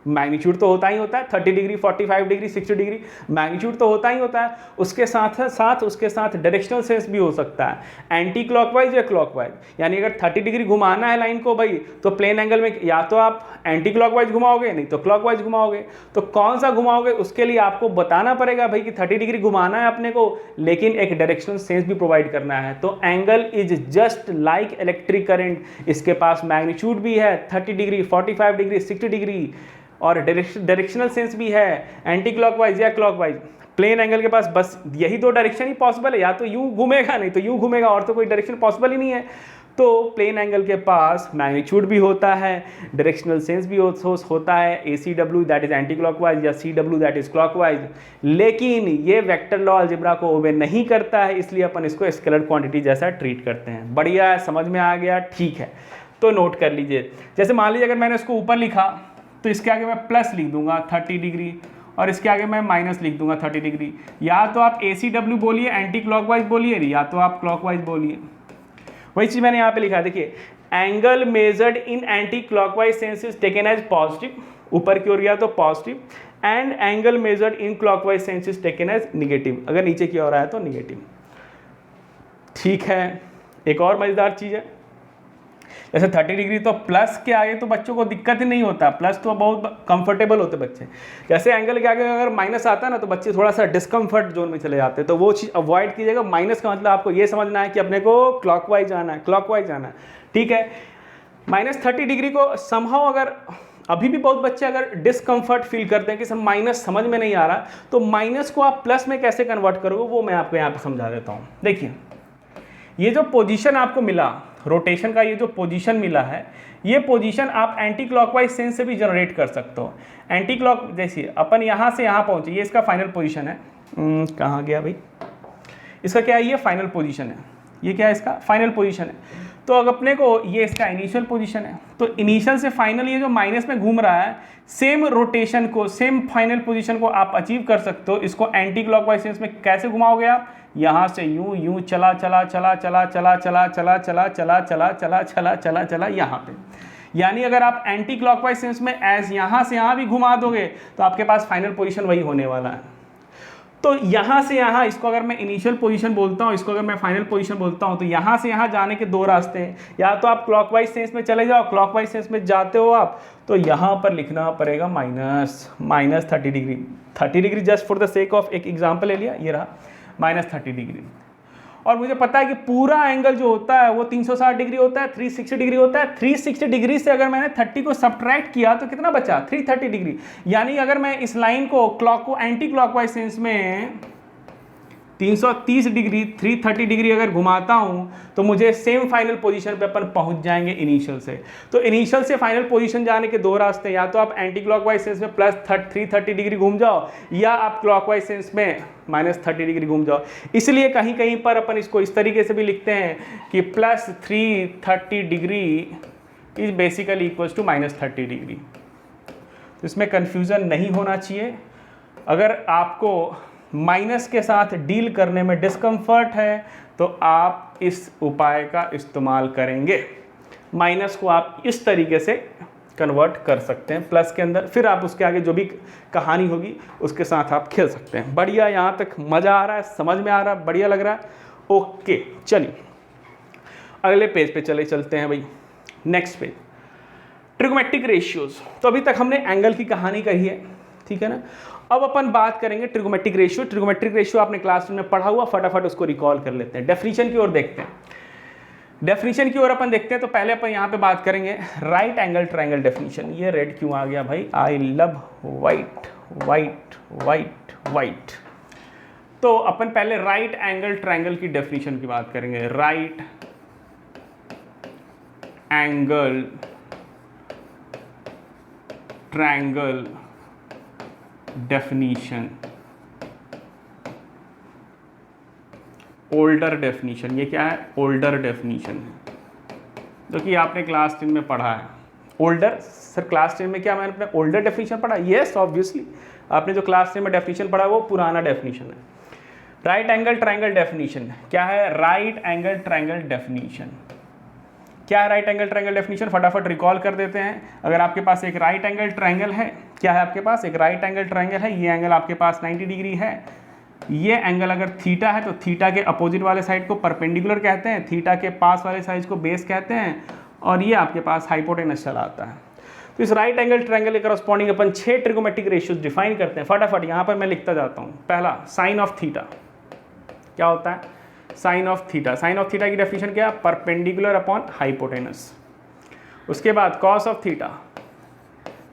S1: मैग्नीट्यूड तो होता ही होता है, 30 डिग्री, 45 डिग्री, 60 डिग्री, मैग्नीट्यूड तो होता ही होता है, उसके साथ डायरेक्शनल सेंस भी हो सकता है, एंटी क्लॉकवाइज या क्लॉकवाइज। यानी अगर 30 डिग्री घुमाना है लाइन को भाई, तो प्लेन एंगल में या तो आप एंटी क्लॉकवाइज घुमाओगे, नहीं तो क्लॉकवाइज घुमाओगे। तो कौन सा घुमाओगे उसके लिए आपको बताना पड़ेगा भाई कि 30 डिग्री घुमाना है अपने को, लेकिन एक डायरेक्शनल सेंस भी प्रोवाइड करना है। तो angle is just like electric current, इसके पास मैग्नीट्यूड भी है 30 डिग्री, 45 डिग्री, 60 डिग्री, और डायरेक्शनल सेंस भी है, एंटी क्लॉकवाइज या क्लॉकवाइज। प्लेन एंगल के पास बस यही दो डायरेक्शन ही पॉसिबल है, या तो यूं घूमेगा नहीं तो यूं घूमेगा, और तो कोई डायरेक्शन पॉसिबल ही नहीं है। तो प्लेन एंगल के पास मैग्नीट्यूड भी होता है, डायरेक्शनल सेंस भी होता है, ACW that is anti clockwise या CW दैट इज क्लॉकवाइज। लेकिन ये वेक्टर लॉ अलजेब्रा को ओबे नहीं करता है, इसलिए अपन इसको स्केलर क्वांटिटी जैसा ट्रीट करते हैं। बढ़िया है, समझ में आ गया, ठीक है। तो नोट कर लीजिए, जैसे मान लीजिए अगर मैंने इसको ऊपर लिखा तो इसके आगे मैं प्लस लिख दूंगा 30 डिग्री, और इसके आगे मैं माइनस लिख दूंगा 30 डिग्री। या तो आप ACW बोलिए, एंटी क्लॉकवाइज बोलिए, या तो आप क्लॉकवाइज बोलिए। वही चीज़ मैंने यहाँ पे लिखा है, देखिए angle measured in anti clockwise sense is taken as positive, ऊपर की ओर गया तो positive, and angle measured in clockwise sense is taken as negative, अगर नीचे की ओर आया तो निगेटिव। ठीक है, एक और मजेदार चीज़ है, जैसे 30 डिग्री तो प्लस के आगे तो बच्चों को दिक्कत ही नहीं होता, प्लस तो बहुत कंफर्टेबल होते बच्चे। जैसे एंगल के आगे अगर माइनस आता है ना, तो बच्चे थोड़ा सा डिस्कम्फर्ट जोन में चले जाते हैं, तो वो चीज़ अवॉइड कीजिएगा। माइनस का मतलब आपको ये समझना है कि अपने को क्लॉकवाइज आना है, क्लॉकवाइज आना है, ठीक है। -30 डिग्री को समहाउ अगर अभी भी बहुत बच्चे अगर डिस्कम्फर्ट फील करते हैं कि सर माइनस समझ में नहीं आ रहा, तो माइनस को आप प्लस में कैसे कन्वर्ट करोगे वो मैं आपको यहाँ पर समझा देता हूँ। देखिए ये जो पोजीशन आपको मिला रोटेशन का, ये जो पोजीशन मिला है, ये पोजीशन आप एंटी क्लॉकवाइज सेंस से भी जनरेट कर सकते हो। एंटी क्लॉक, जैसे अपन यहाँ से यहाँ पहुँचे, ये इसका फाइनल पोजीशन है। कहाँ गया भाई, इसका क्या है, ये फाइनल पोजीशन है, ये क्या है, इसका फाइनल पोजीशन है। तो अगर अपने को ये इसका इनिशियल पोजीशन है, तो इनिशियल से फाइनल ये जो माइनस में घूम रहा है, सेम रोटेशन को, सेम फाइनल पोजीशन को आप अचीव कर सकते हो। इसको एंटी क्लॉकवाइज सेंस में कैसे घुमाओगे आप, यहाँ से यूं यूं चला चला चला चला चला चला चला चला चला चला चला चला चला चला यहाँ पे। यानी अगर आप एंटी क्लॉकवाइज सेंस में एज यहाँ से यहाँ भी घुमा दोगे तो आपके पास फाइनल पोजीशन वही होने वाला है। तो यहाँ से यहाँ इसको अगर मैं इनिशियल पोजीशन बोलता हूँ, इसको अगर मैं फाइनल पोजीशन बोलता हूँ, तो यहाँ से यहाँ जाने के दो रास्ते हैं। या तो आप क्लॉकवाइज सेंस में चले जाओ, क्लॉकवाइज सेंस में जाते हो आप तो यहाँ पर लिखना पड़ेगा minus 30 degree. 30 degree just for the sake of एक एग्जाम्पल ले लिया, ये रहा -30 डिग्री। और मुझे पता है कि पूरा एंगल जो होता है वो 360 डिग्री होता है, 360 डिग्री होता है। 360 डिग्री से अगर मैंने 30 को सब्ट्रैक्ट किया तो कितना बचा? 330 डिग्री। यानी अगर मैं इस लाइन को एंटी क्लॉकवाइज सेंस में 330 डिग्री 330 डिग्री अगर घुमाता हूं तो मुझे सेम फाइनल पोजीशन पे अपन पहुंच जाएंगे इनिशियल से। तो इनिशियल से फाइनल पोजीशन जाने के दो रास्ते, या तो आप एंटी क्लॉकवाइज सेंस में +330 डिग्री घूम जाओ, या आप क्लॉकवाइज सेंस में -30 डिग्री घूम जाओ। इसलिए कहीं कहीं पर अपन इसको इस तरीके से भी लिखते हैं कि +330 degree is basically equals to -30 degree. तो इसमें कन्फ्यूज़न नहीं होना चाहिए। अगर आपको माइनस के साथ डील करने में डिस्कम्फर्ट है तो आप इस उपाय का इस्तेमाल करेंगे। माइनस को आप इस तरीके से कन्वर्ट कर सकते हैं प्लस के अंदर, फिर आप उसके आगे जो भी कहानी होगी उसके साथ आप खेल सकते हैं। बढ़िया, यहाँ तक मज़ा आ रहा है, समझ में आ रहा है, बढ़िया लग रहा है। ओके, चलिए अगले पेज पे चलते हैं भाई। Next page, trigonometric ratios. तो अभी तक हमने एंगल की कहानी कही है, ठीक है ना। अब अपन बात करेंगे ट्रिगोमेट्रिक रेशियो। ट्रिगोमेट्रिक रेशियो आपने क्लास में पढ़ा हुआ, फटाफट उसको रिकॉल कर लेते हैं। डेफिनेशन की ओर देखते हैं। डेफिनेशन की ओर अपन देखते हैं तो पहले अपन यहाँ पे बात करेंगे राइट एंगल ट्रायंगल डेफिनेशन। ये रेड क्यों आ गया भाई? I love white white white white. तो अपन पहले राइट एंगल ट्रायंगल की डेफिनेशन की बात करेंगे। Right angle triangle definition, older definition. ये क्या है? ओल्डर डेफिनीशन है, जो कि आपने क्लास 10 में पढ़ा है। ओल्डर सर, क्लास 10 में क्या मैंने अपने ओल्डर डेफिनीशन पढ़ा? यस, ऑब्वियसली आपने जो क्लास 10 में डेफिनीशन पढ़ा वो पुराना डेफिनीशन है। राइट एंगल ट्रायंगल डेफिनीशन क्या है? राइट एंगल ट्रायंगल डेफिनीशन क्या है? राइट एंगल ट्रायंगल डेफिनीशन फटाफट रिकॉल कर देते हैं। अगर आपके पास एक राइट एंगल ट्रायंगल है, क्या है आपके पास? एक राइट एंगल ट्रायंगल है। ये एंगल आपके पास 90 डिग्री है। ये एंगल अगर थीटा है तो थीटा के अपोजिट वाले साइड को परपेंडिकुलर कहते हैं, थीटा के पास वाले साइड को बेस कहते हैं, और ये आपके पास हाइपोटेनस चला आता है। तो इस राइट एंगल ट्रायंगल के करस्पॉन्डिंग अपन 6 ट्रिगोमेट्रिक रेशियोज डिफाइन करते हैं। फटाफट यहाँ पर मैं लिखता जाता हूँ। पहला, साइन ऑफ थीटा। क्या होता है? Sine of theta. Sine of theta की डेफिनेशन क्या? Perpendicular upon hypotenuse. उसके बाद कॉस ऑफ थीटा,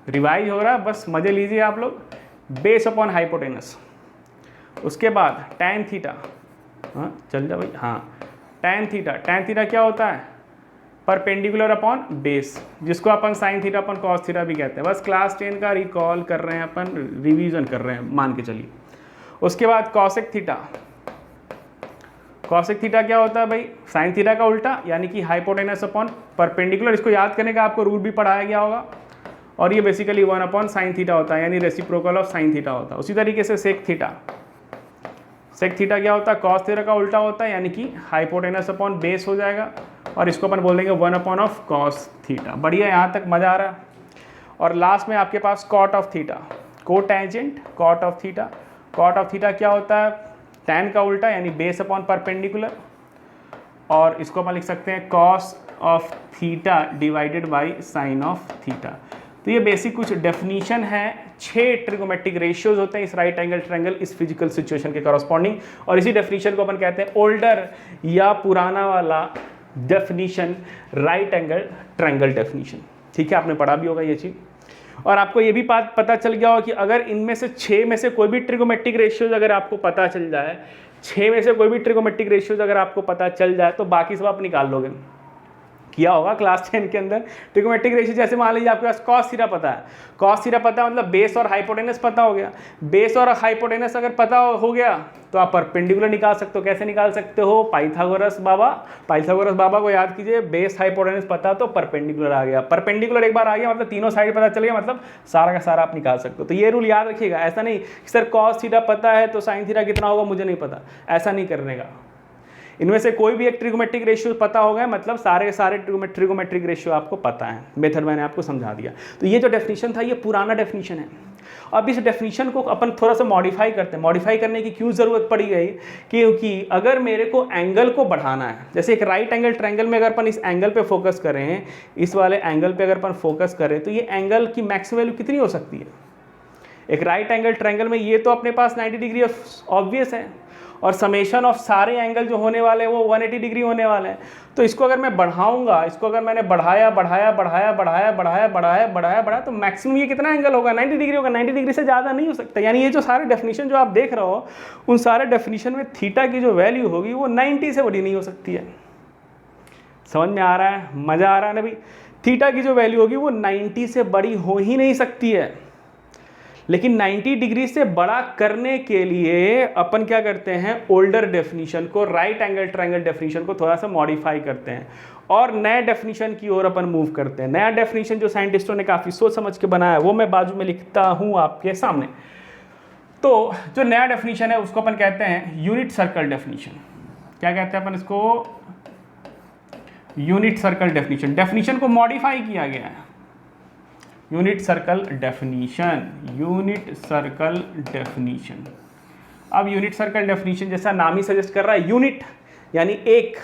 S1: रिवाइज हो रहा है, बस मजे लीजिए आप लोग, बेस अपॉन हाइपोटेनस। उसके बाद टैन थीटा, हाँ चल जा भाई, हाँ टैन थीटा। टैन थीटा क्या होता है? परपेंडिकुलर अपॉन बेस, जिसको अपन sine theta upon cos theta भी कहते हैं। बस क्लास 10 का रिकॉल कर रहे हैं अपन, रिवीजन कर रहे हैं, मान के चलिए। उसके बाद कॉसेक थीटा। कॉसेक थीटा क्या होता है भाई? साइन थीटा का उल्टा, यानी कि हाइपोटेनस अपॉन परपेंडिकुलर। इसको याद करने का आपको रूल भी पढ़ाया गया होगा। और ये बेसिकली 1 अपॉन साइन थीटा होता है, यानी रेसिप्रोकल ऑफ साइन थीटा होता है। उसी तरीके से सेक थीटा। सेक थीटा क्या होता है? कॉस थीटा का उल्टा होता है, यानी कि हाइपोटेनस अपॉन बेस हो जाएगा, और इसको अपन बोल देंगे 1 अपॉन ऑफ कॉस थीटा। बढ़िया, यहाँ तक मजा आ रहा है। और लास्ट में आपके पास cot of theta, cotangent cot of theta. Cot of theta क्या होता है? टैन का उल्टा, यानी बेस अपॉन परपेंडिकुलर, और इसको अपन लिख सकते हैं cos of theta divided by sine of theta. तो ये बेसिक कुछ डेफिनीशन है। 6 ट्रिगोमेट्रिक रेशियोज होते हैं इस राइट एंगल ट्रायंगल, इस फिजिकल सिचुएशन के करस्पॉन्डिंग, और इसी डेफिनीशन को अपन कहते हैं ओल्डर या पुराना वाला definition, right angle triangle definition. ठीक है, आपने पढ़ा भी होगा ये चीज़। और आपको ये भी बात पता चल गया हो कि अगर इनमें से 6 में से कोई भी ट्रिगोमेट्रिक रेशियोज अगर आपको पता चल जाए, 6 में से कोई भी ट्रिगोमेट्रिक रेशियोज अगर आपको पता चल जाए, तो बाकी सब आप निकाल लोगे। किया होगा क्लास 10 के अंदर ट्रिगोमेट्रिक रेशियो। जैसे मान लीजिए आपके पास कॉस थीटा पता है, कॉस थीटा पता है मतलब बेस और हाइपोटेनस पता हो गया। बेस और हाइपोटेनस अगर पता हो गया तो आप परपेंडिकुलर निकाल सकते हो। कैसे निकाल सकते हो? पाइथागोरस बाबा को याद कीजिए। बेस हाइपोटेनस पता तो परपेंडिकुलर आ गया, परपेंडिकुलर एक बार आ गया मतलब तीनों साइड पता चल गया, मतलब सारा का सारा आप निकाल सकते हो। तो ये रूल याद रखिएगा। ऐसा नहीं सर कॉस थीटा पता है तो साइन थीटा कितना होगा मुझे नहीं पता, ऐसा नहीं करने का। इनमें से कोई भी एक ट्रिगोमेट्रिक रेशियो पता होगा मतलब सारे के सारे ट्रिगोमेट्रिक रेशियो आपको पता है। मेथड मैंने आपको समझा दिया। तो ये जो डेफिनेशन था ये पुराना डेफिनेशन है। अब इस डेफिनेशन को अपन थोड़ा सा मॉडिफाई करते हैं। मॉडिफाई करने की क्यों ज़रूरत पड़ी गई? क्योंकि अगर मेरे को एंगल को बढ़ाना है, जैसे एक राइट एंगल ट्रायंगल में अगर अपन इस एंगल पे फोकस करें, इस वाले एंगल पे अगर अपन फोकस करें, तो ये एंगल की मैक्सिमम वैल्यू कितनी हो सकती है? एक राइट एंगल ट्रायंगल में ये तो अपने पास 90 डिग्री ऑब्वियस है, और समेशन ऑफ सारे एंगल जो होने वाले हैं वो 180 डिग्री होने वाले हैं। तो इसको अगर मैं बढ़ाऊंगा, इसको अगर मैंने बढ़ाया बढ़ाया बढ़ाया बढ़ाया बढ़ाया बढ़ाया बढ़ाया बढ़ाया, तो मैक्सिमम ये कितना एंगल होगा? 90 डिग्री होगा। 90 डिग्री से ज़्यादा नहीं हो सकता। यानी ये जो सारे डेफिनेशन जो आप देख रहे हो, उन सारे डेफिनेशन में थीटा की जो वैल्यू होगी वो 90 से बड़ी नहीं हो सकती है। समझ में आ रहा है? मज़ा आ रहा है ना भाई? थीटा की जो वैल्यू होगी वो 90 से बड़ी हो ही नहीं सकती है। लेकिन 90 डिग्री से बड़ा करने के लिए अपन क्या करते हैं? ओल्डर डेफिनेशन को, राइट एंगल ट्रायंगल डेफिनेशन को थोड़ा सा मॉडिफाई करते हैं और नए डेफिनेशन की ओर अपन मूव करते हैं। नया डेफिनेशन जो साइंटिस्टों ने काफ़ी सोच समझ के बनाया है वो मैं बाजू में लिखता हूँ आपके सामने। तो जो नया डेफिनेशन है उसको अपन कहते हैं यूनिट सर्कल डेफिनेशन। क्या कहते हैं अपन इसको? Unit circle definition. डेफिनेशन को मॉडिफाई किया गया है। Unit circle definition, unit circle definition. अब यूनिट सर्कल डेफिनीशन जैसा नाम ही सजेस्ट कर रहा है, यूनिट यानी एक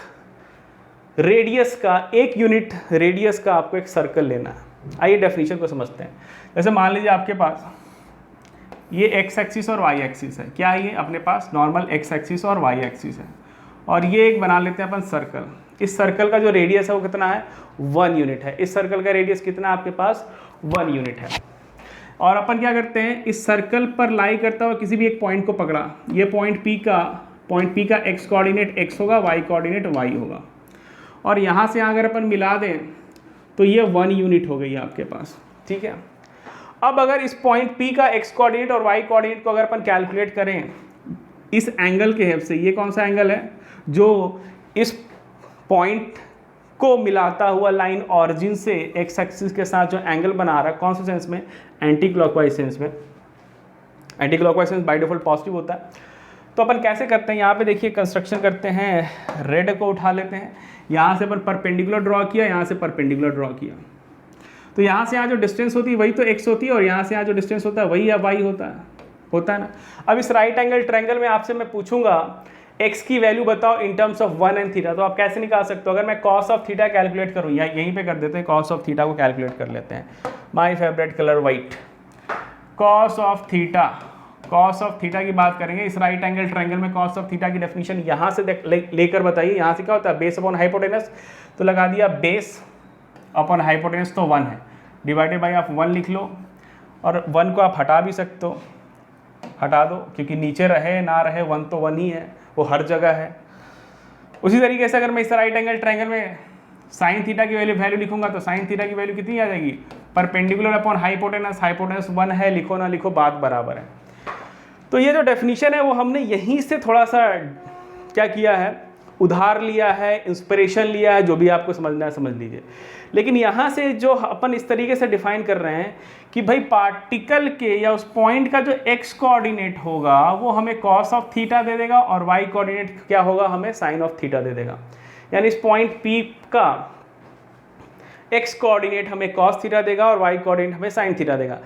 S1: रेडियस का, एक यूनिट रेडियस का आपको एक सर्कल लेना है। आइए डेफिनीशन को समझते हैं। जैसे मान लीजिए आपके पास ये एक्स एक्सिस और वाई एक्सिस है। क्या है ये? अपने पास नॉर्मल एक्स एक्सिस और वाई एक्सिस है, और ये एक बना लेते हैं अपन सर्कल। इस सर्कल का जो रेडियस है वो कितना है? 1 यूनिट है। इस सर्कल का रेडियस कितना है आपके पास? 1 यूनिट है। और अपन क्या करते हैं? इस सर्कल पर लाई करता हुआ किसी भी एक पॉइंट को पकड़ा। ये पॉइंट P का एक्स कोऑर्डिनेट x होगा, वाई कोऑर्डिनेट y होगा, और यहाँ से अगर अपन मिला दें तो ये 1 यूनिट हो गई आपके पास। ठीक है। अब अगर इस पॉइंट P का x कोऑर्डिनेट और y कोऑर्डिनेट को अगर अपन कैलकुलेट करें इस एंगल के हेल्प से, ये कौन सा एंगल है? जो इस पॉइंट को मिलाता हुआ लाइन ऑरिजिन से एक्स एक्सिस के साथ जो एंगल बना रहा है, कौन से सेंस में? एंटी क्लॉकवाइज सेंस में। Anti clockwise sense by default positive होता है। तो अपन कैसे करते हैं? यहाँ पे देखिए कंस्ट्रक्शन करते हैं। रेड को उठा लेते हैं, यहाँ से अपन परपेंडिकुलर ड्रॉ किया, यहाँ से परपेंडिकुलर ड्रॉ किया, तो यहाँ से यहाँ जो डिस्टेंस होती है वही तो एक्स होती है, और यहाँ से यहाँ जो डिस्टेंस होता है वही वाई होता है ना। अब इस राइट एंगल ट्रायंगल में आपसे मैं पूछूंगा x की वैल्यू बताओ in terms of 1 and theta, तो आप कैसे निकाल सकते हो? अगर मैं cos ऑफ थीटा कैलकुलेट करूँ, या यहीं पे कर देते हैं, cos ऑफ थीटा को कैलकुलेट कर लेते हैं। My favourite colour white. cos of theta की बात करेंगे इस राइट एंगल ट्रायंगल में। cos ऑफ थीटा की डेफिनेशन यहाँ से लेकर बताइए। यहाँ से क्या होता है? बेस अपॉन हाइपोटेनस, तो लगा दिया बेस अपॉन हाइपोटेनस तो 1 है, डिवाइडेड बाई आप 1 लिख लो, और 1 को आप हटा भी सकते हो, हटा दो, क्योंकि नीचे रहे ना रहे 1 तो 1 ही है, वो हर जगह है। उसी तरीके से अगर मैं इस राइट एंगल ट्रायंगल में साइन थीटा की वैल्यू लिखूंगा, तो साइन थीटा की वैल्यू कितनी आ जाएगी? परपेंडिकुलर अपॉन हाइपोटेनस, हाइपोटेनस 1 है, लिखो ना लिखो बात बराबर है। तो ये जो डेफिनेशन है वो हमने यहीं से थोड़ा सा क्या किया है? उधार लिया है, इंस्पिरेशन लिया है, जो भी आपको समझना है समझ लीजिए। लेकिन यहाँ से जो अपन इस तरीके से डिफाइन कर रहे हैं कि भाई पार्टिकल के या उस पॉइंट का जो x कोऑर्डिनेट होगा वो हमें cos ऑफ थीटा दे देगा, और y कोऑर्डिनेट क्या होगा? हमें sin ऑफ थीटा दे देगा। यानी इस पॉइंट P का x कोऑर्डिनेट हमें cos थीटा देगा और y कोऑर्डिनेट हमें sin थीटा देगा।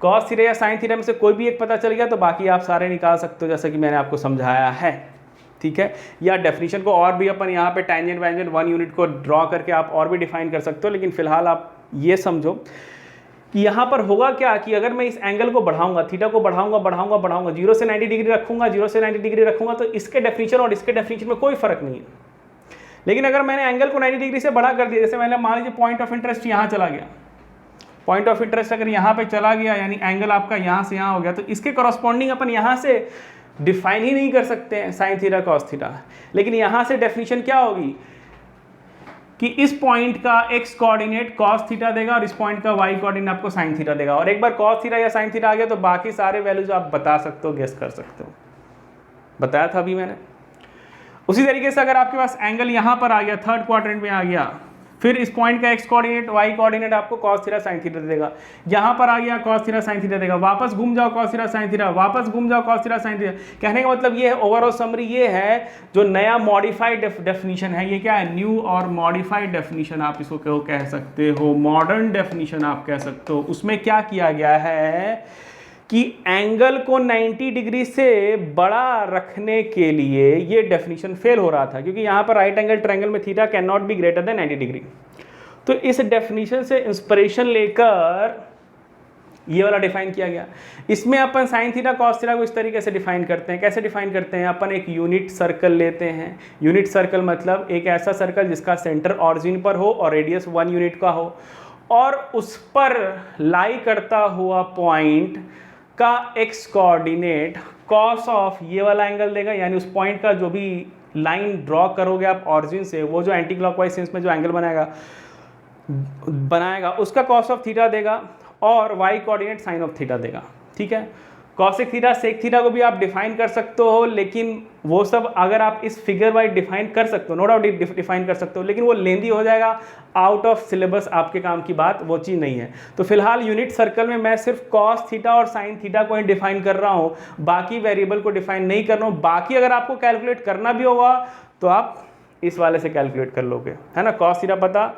S1: cos थीटा या sin थीटा में से कोई भी एक पता चल गया तो बाकी आप सारे निकाल सकते हो, जैसा कि मैंने आपको समझाया है। ठीक है। या डेफिनेशन को और भी अपन यहाँ पे टेंजेंट वेंजेंट 1 यूनिट को ड्रॉ करके आप और भी डिफाइन कर सकते हो, लेकिन फिलहाल आप ये समझो कि यहाँ पर होगा क्या कि अगर मैं इस एंगल को बढ़ाऊंगा, थीटा को बढ़ाऊंगा 0 से 90 डिग्री रखूंगा, 0 से 90 डिग्री रखूंगा, तो इसके डेफिनेशन और इसके डेफिनेशन में कोई फर्क नहीं है। लेकिन अगर मैंने एंगल को 90 डिग्री से बड़ा कर दिया, जैसे मैंने मान लीजिए पॉइंट ऑफ इंटरेस्ट यहाँ चला गया, पॉइंट ऑफ इंटरेस्ट अगर यहाँ पे चला गया, यानी एंगल आपका यहाँ से यहाँ हो गया, तो इसके करस्पॉन्डिंग अपन यहाँ से डिफाइन ही नहीं कर सकते हैं साइन थीटा कॉस थीटा। लेकिन यहाँ से डेफिनेशन क्या होगी कि इस पॉइंट का x कोऑर्डिनेट cos थीटा देगा और इस पॉइंट का y कोऑर्डिनेट आपको sin थीटा देगा। और एक बार cos थीटा या sin थीटा आ गया तो बाकी सारे वैल्यूज आप बता सकते हो, गेस कर सकते हो, बताया था अभी मैंने। उसी तरीके से अगर आपके पास एंगल यहाँ पर आ गया, थर्ड क्वाड्रेंट में आ गया, फिर इस पॉइंट का x कोऑर्डिनेट y कोऑर्डिनेट आपको cos थीटा sin थीटा देगा। यहाँ पर आ गया cos थीटा sin थीटा देगा, वापस घूम जाओ cos थीटा sin थीटा, वापस घूम जाओ cos थीटा sin थीटा। कहने का मतलब ये है, ओवरऑल समरी ये है, जो नया मॉडिफाइड डेफिनेशन है, ये क्या है? न्यू और मॉडिफाइड डेफिनेशन आप इसको कह सकते हो, मॉडर्न डेफिनेशन आप कह सकते हो। उसमें क्या किया गया है कि एंगल को 90 डिग्री से बड़ा रखने के लिए ये डेफिनेशन फेल हो रहा था, क्योंकि यहाँ पर राइट एंगल ट्रायंगल में theta can not be greater than 90 degree. तो इस डेफिनेशन से इंस्पिरेशन लेकर ये वाला डिफाइन किया गया। इसमें अपन साइन थीटा कॉस थीटा को इस तरीके से डिफाइन करते हैं। कैसे डिफाइन करते हैं? अपन एक यूनिट सर्कल लेते हैं। यूनिट सर्कल मतलब एक ऐसा सर्कल जिसका सेंटर ऑरिजिन पर हो और रेडियस 1 यूनिट का हो, और उस पर लाई करता हुआ पॉइंट का एक्स कोऑर्डिनेट कॉस ऑफ ये वाला एंगल देगा, यानी उस पॉइंट का जो भी लाइन ड्रॉ करोगे आप ऑरिजिन से, वो जो एंटी क्लॉकवाइज सेंस में जो एंगल बनाएगा उसका कॉस ऑफ थीटा देगा, और Y coordinate sine of theta देगा। ठीक है, कॉसेक थीटा सेक थीटा को भी आप डिफाइन कर सकते हो, लेकिन वो सब अगर आप इस फिगर वाइज डिफाइन कर सकते हो, नो डाउट डिफाइन कर सकते हो, लेकिन वो लेंदी हो जाएगा, आउट ऑफ सिलेबस आपके काम की बात वो चीज़ नहीं है। तो फिलहाल यूनिट सर्कल में मैं सिर्फ कॉस थीटा और साइन थीटा को ही डिफाइन कर रहा हूँ, बाकी वेरिएबल को डिफाइन नहीं कर रहा हूँ। बाकी अगर आपको कैलकुलेट करना भी होगा तो आप इस वाले से कैलकुलेट कर लोगे, है ना। कॉस थीटा पता,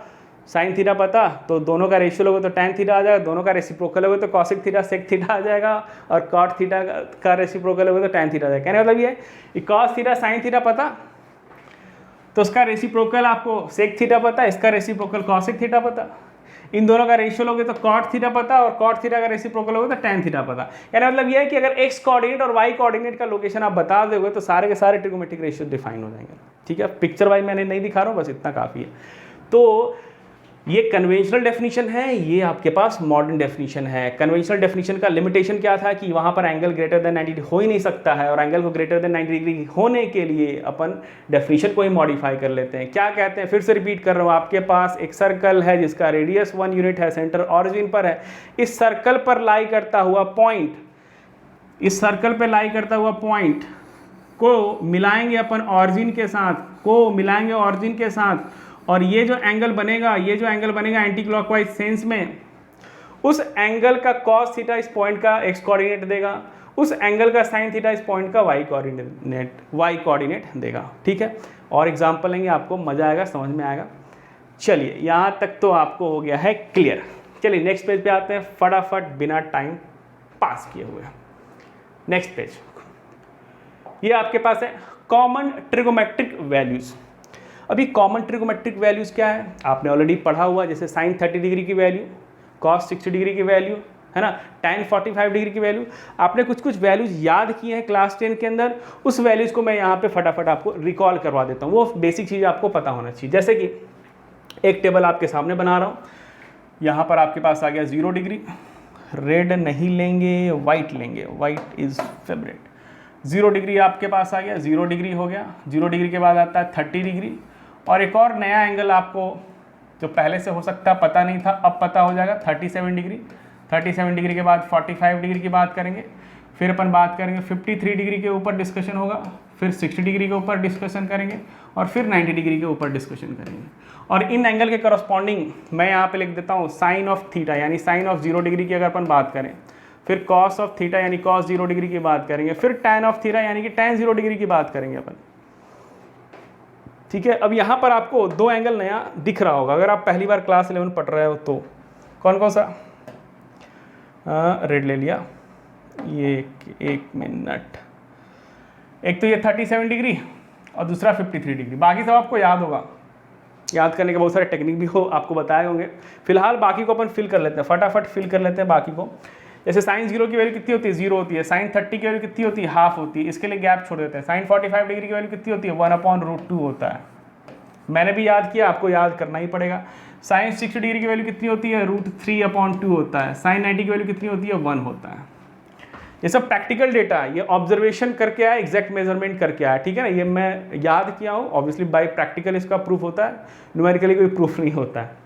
S1: साइन थीटा पता, तो दोनों का रेशियो लोगे तो टैन थीटा आ जाएगा, दोनों का रेसिप्रोकल लोगे तो कॉसिक थीटा सेक थीटा आ जाएगा, और कॉट थीटा का रेसिप्रोकल लोगे तो टैन थीटा आ जाएगा। कहने मतलब ये है कॉस थीटा साइन थीटा पता, तो उसका रेसिप्रोकल आपको सेक थीटा पता, इसका रेसिप्रोकल कॉसिक थीटा पता, इन दोनों का रेशियो लोगे तो कॉट थीटा पता, और कॉट थीटा का रेसिप्रोकल लोगे तो टैन थीटा पता। कहने मतलब ये है कि अगर एक्स कोऑर्डिनेट और वाई कोऑर्डिनेट का लोकेशन आप बता दोगे तो सारे के सारे ट्रिगोनोमेट्रिक रेशियो डिफाइन हो जाएंगे। ठीक है, पिक्चर वाइज मैंने नहीं दिखा रहा हूँ, बस इतना काफ़ी है। तो ये कन्वेंशनल डेफिनेशन है, ये आपके पास मॉडर्न डेफिनेशन है। कन्वेंशनल डेफिनेशन का लिमिटेशन क्या था कि वहाँ पर एंगल ग्रेटर देन 90 हो ही नहीं सकता है, और एंगल को ग्रेटर देन 90 डिग्री होने के लिए अपन डेफिनेशन को ही मॉडिफाई कर लेते हैं। क्या कहते हैं, फिर से रिपीट कर रहा हूँ, आपके पास एक सर्कल है जिसका रेडियस 1 यूनिट है, सेंटर ऑरिजिन पर है। इस सर्कल पर लाई करता हुआ पॉइंट, इस सर्कल पर लाई करता हुआ पॉइंट को मिलाएंगे अपन ऑरिजिन के साथ, को मिलाएंगे ऑरिजिन के साथ, और ये जो एंगल बनेगा, ये जो एंगल बनेगा एंटी क्लॉकवाइज सेंस में, उस एंगल का कॉस थीटा इस पॉइंट का एक्स कोऑर्डिनेट देगा, उस एंगल का साइन थीटा इस पॉइंट का वाई कोऑर्डिनेट देगा। ठीक है, और एग्जांपल लेंगे, आपको मजा आएगा, समझ में आएगा। चलिए यहाँ तक तो आपको हो गया है क्लियर। चलिए नेक्स्ट पेज पे आते हैं, फटाफट बिना टाइम पास किए हुए। नेक्स्ट पेज, ये आपके पास है कॉमन ट्रिगोमेट्रिक वैल्यूज। अभी कॉमन ट्रिगोमेट्रिक वैल्यूज क्या है आपने ऑलरेडी पढ़ा हुआ, जैसे साइन 30 डिग्री की वैल्यू, कॉस 60 डिग्री की वैल्यू, है ना, tan 45 डिग्री की वैल्यू। आपने कुछ कुछ वैल्यूज याद किए हैं क्लास 10 के अंदर, उस वैल्यूज को मैं यहाँ पे फटाफट आपको रिकॉल करवा देता हूँ। वो बेसिक चीज़ आपको पता होना चाहिए। जैसे कि एक टेबल आपके सामने बना रहा हूँ, यहाँ पर आपके पास आ गया 0 डिग्री, रेड नहीं लेंगे, वाइट लेंगे, वाइट इज़ फेवरेट। 0 डिग्री आपके पास आ गया, 0 डिग्री हो गया। 0 डिग्री के बाद आता है 30 डिग्री, और एक और नया एंगल आपको जो पहले से हो सकता पता नहीं था, अब पता हो जाएगा, 37 डिग्री। 37 डिग्री के बाद 45 डिग्री की बात करेंगे, फिर अपन बात करेंगे 53 डिग्री के ऊपर डिस्कशन होगा, फिर 60 डिग्री के ऊपर डिस्कशन करेंगे, और फिर 90 डिग्री के ऊपर डिस्कशन करेंगे। और इन एंगल के करस्पॉन्डिंग मैं यहाँ पे लिख देता हूँ साइन ऑफ थीटा, यानी साइन ऑफ 0 डिग्री की अगर अपन बात करें, फिर कॉस ऑफ थीटा यानी कॉस 0 डिग्री की बात करेंगे, फिर टैन ऑफ थीटा यानी कि टैन 0 डिग्री की बात करेंगे अपन। ठीक है, अब यहाँ पर आपको दो एंगल नया दिख रहा होगा अगर आप पहली बार क्लास 11 पढ़ रहे हो तो। कौन कौन सा? रेड ले लिया, ये एक मिनट, एक तो ये 37 डिग्री और दूसरा 53 डिग्री। बाकी सब आपको याद होगा, याद करने के बहुत सारे टेक्निक भी हो आपको बताए होंगे। फिलहाल बाकी को अपन फिल कर लेते हैं, फटाफट फिल कर लेते हैं बाकी को। जैसे साइन 0 की वैल्यू कितनी होती है? 0 होती है। साइन 30 की वैल्यू कितनी होती है? हाफ होती है। इसके लिए गैप छोड़ देते हैं। साइन 45 डिग्री की वैल्यू कितनी होती है? 1/√2 होता है। मैंने भी याद किया, आपको याद करना ही पड़ेगा। साइन 60 डिग्री की वैल्यू कितनी होती है? √3/2 होता है। साइन 90 की वैल्यू कितनी होती है? 1 होता है। ये सब प्रैक्टिकल डेटा है, ये ऑब्जर्वेशन करके आया, एग्जैक्ट मेजरमेंट करके आया, ठीक है ना। ये मैं याद किया हूँ, ऑब्वियसली बाय प्रैक्टिकल इसका प्रूफ होता है, न्यूमेरिकली कोई प्रूफ नहीं होता है।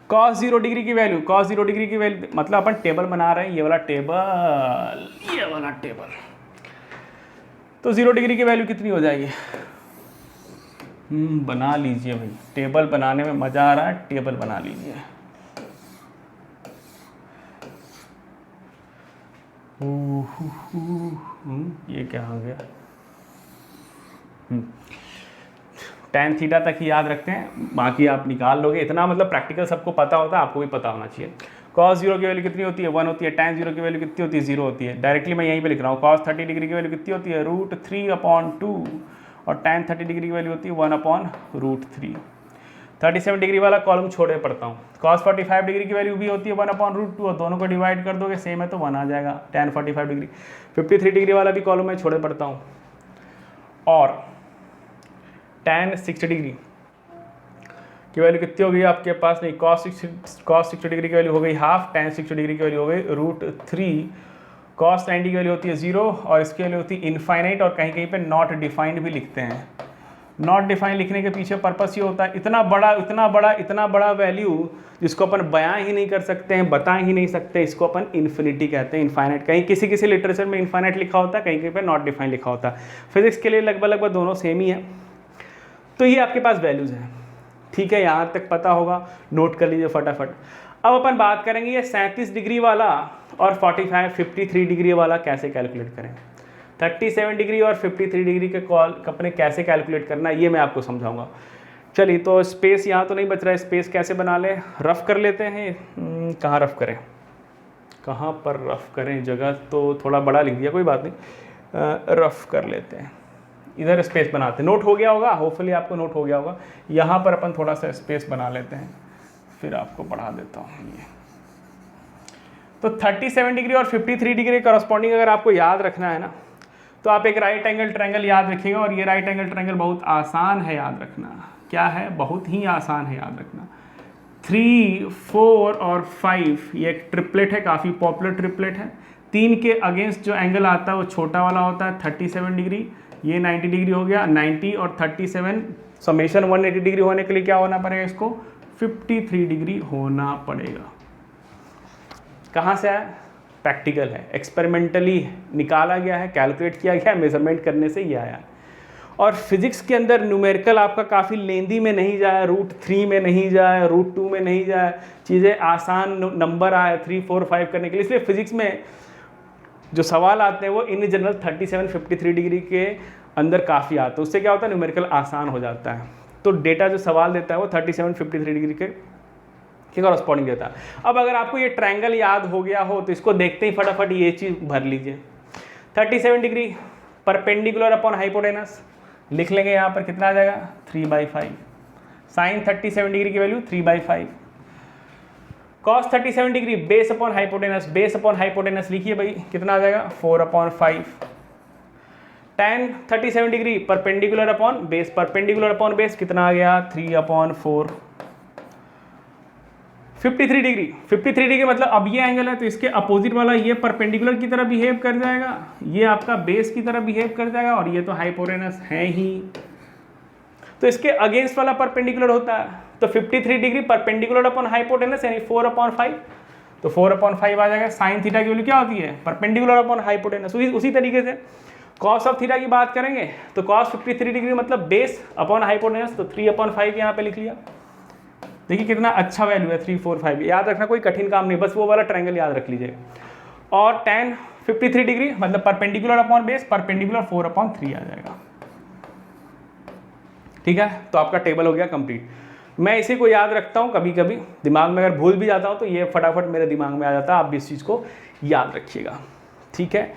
S1: cos 0 डिग्री की वैल्यू, cos 0 डिग्री की वैल्यू मतलब अपन टेबल बना रहे हैं, ये वाला टेबल, ये वाला टेबल, तो 0 डिग्री की वैल्यू कितनी हो जाएगी? बना लीजिए भाई, टेबल बनाने में मज़ा आ रहा है, टेबल बना लीजिए। ये क्या हो गया? tan थीटा तक ही याद रखते हैं, बाकी आप निकाल लोगे। इतना मतलब प्रैक्टिकल सबको पता होता है, आपको भी पता होना चाहिए। कॉस 0 की वैल्यू कितनी होती है 1 होती है, tan 0 की वैल्यू कितनी होती है 0 होती है। डायरेक्टली मैं यहीं पे लिख रहा हूँ cos 30 डिग्री की वैल्यू कितनी होती है √3/2 और tan 30 डिग्री की वैल्यू होती है 1/√3। 37 डिग्री वाला कॉलम छोड़े पड़ता हूँ। cos 45 डिग्री की वैल्यू भी होती है 1/√2 और दोनों को डिवाइड कर दोगे सेम है तो 1 आ जाएगा tan 45 डिग्री। 53 डिग्री वाला भी कॉलम मैं छोड़े पड़ता हूँ और tan 60 डिग्री की वैल्यू कितनी हो गई आपके पास, नहीं cos 60 डिग्री की वैल्यू हो गई हाफ, tan 60 डिग्री की वैल्यू हो गई √3, cos 90 की वैल्यू होती है 0 और इसकी वैल्यू होती है इनफाइनाइट और कहीं कहीं पे नॉट डिफाइंड भी लिखते हैं। नॉट डिफाइंड लिखने के पीछे पर्पस ये होता है इतना बड़ा वैल्यू जिसको अपन बयां ही नहीं कर सकते हैं, बता ही नहीं सकते, इसको अपन इन्फिनिटी कहते हैं, इनफाइनाइट। कहीं किसी लिटरेचर में इनफाइनाइट लिखा होता है, कहीं कहीं पे नॉट डिफाइंड लिखा होता है। फिजिक्स के लिए लगभग दोनों सेम ही है। तो ये आपके पास वैल्यूज हैं, ठीक है, यहाँ तक पता होगा, नोट कर लीजिए फटाफट। अब अपन बात करेंगे ये 37 डिग्री वाला और 53 डिग्री वाला कैसे कैलकुलेट करें। 37 डिग्री और 53 डिग्री के अपने कैसे कैलकुलेट करना है ये मैं आपको समझाऊंगा। चलिए, तो स्पेस यहाँ तो नहीं बच रहा है, स्पेस कैसे बना लें, रफ कर लेते हैं। कहाँ रफ करें, कहाँ पर रफ करें, जगह तो थोड़ा बड़ा लिख दिया, कोई बात नहीं, रफ कर लेते हैं। इधर स्पेस बनाते हैं, नोट हो गया होगा, होपफुली आपको नोट हो गया होगा। यहाँ पर अपन थोड़ा सा स्पेस बना लेते हैं, फिर आपको बढ़ा देता हूँ ये। तो 37 डिग्री और 53 डिग्री करस्पॉन्डिंग अगर आपको याद रखना है ना, तो आप एक राइट एंगल ट्रायंगल याद रखिएगा। और ये राइट एंगल ट्रायंगल बहुत आसान है याद रखना। क्या है, बहुत ही आसान है याद रखना। 3, 4 और 5 ये एक ट्रिपलेट है, काफ़ी पॉपुलर ट्रिपलेट है। 3 के अगेंस्ट जो एंगल आता है वो छोटा वाला होता है 37 डिग्री, ये 90 डिग्री हो गया। 90 और 37 समेशन 180 डिग्री होने के लिए क्या होना पड़ेगा, इसको 53 डिग्री होना पड़ेगा। कहाँ से आया, प्रैक्टिकल है, एक्सपेरिमेंटली निकाला गया है, कैलकुलेट किया गया है, मेजरमेंट करने से ये आया। और फिजिक्स के अंदर न्यूमेरिकल आपका काफ़ी लेंदी में नहीं जाए, √3 में नहीं जाए, √2 में नहीं जाए, चीज़ें आसान नंबर आए 3, 4, 5 करने के लिए। इसलिए फिजिक्स में जो सवाल आते हैं वो इन जनरल 37, 53 डिग्री के अंदर काफ़ी आते हैं। उससे क्या होता है, न्यूमेरिकल आसान हो जाता है। तो डेटा जो सवाल देता है वो 37, 53 डिग्री के कॉरस्पॉन्डिंग देता है। अब अगर आपको ये ट्रायंगल याद हो गया हो तो इसको देखते ही फटाफट ये चीज़ भर लीजिए। 37 डिग्री परपेंडिकुलर अपॉन हाइपोटेनस लिख लेंगे, यहाँ पर कितना आ जाएगा 3/5। साइन 37 डिग्री की value 3/5। cos 37 degree base upon hypotenuse लिखिए भाई, कितना आ जाएगा 4/5। tan 37 degree perpendicular upon base कितना आ गया 3/4। 53 डिग्री मतलब अब ये एंगल है तो इसके अपोजिट वाला ये परपेंडिकुलर की तरह बिहेव कर जाएगा, ये आपका बेस की तरह बिहेव कर जाएगा और ये तो हाइपोटेनस है ही, तो इसके अगेंस्ट वाला परपेंडिकुलर होता है। तो 53 डिग्री परपेंडिकुलर अपॉन हाइपोटेनस यानी 4/5, तो 4/5 आ जाएगा। साइन थीटा की वैल्यू क्या होती है, परपेंडिकुलर अपॉन हाइपोटेनस। उसी तरीके से कॉस ऑफ थीटा की बात करेंगे तो कॉस 53 डिग्री मतलब बेस अपॉन हाइपोटेनस, तो 3/5 यहाँ पे लिख लिया। देखिए कितना अच्छा वैल्यू है 3, 4, 5, याद रखना कोई कठिन काम नहीं, बस वो वाला ट्रायंगल याद रख लीजिए। और tan 53 डिग्री मतलब परपेंडिकुलर अपॉन बेस, परपेंडिकुलर 4/3 आ जाएगा। ठीक है, तो आपका टेबल हो गया कंप्लीट। मैं इसी को याद रखता हूँ, कभी कभी दिमाग में अगर भूल भी जाता हूँ तो ये फटाफट मेरे दिमाग में आ जाता है, आप भी इस चीज़ को याद रखिएगा। ठीक है,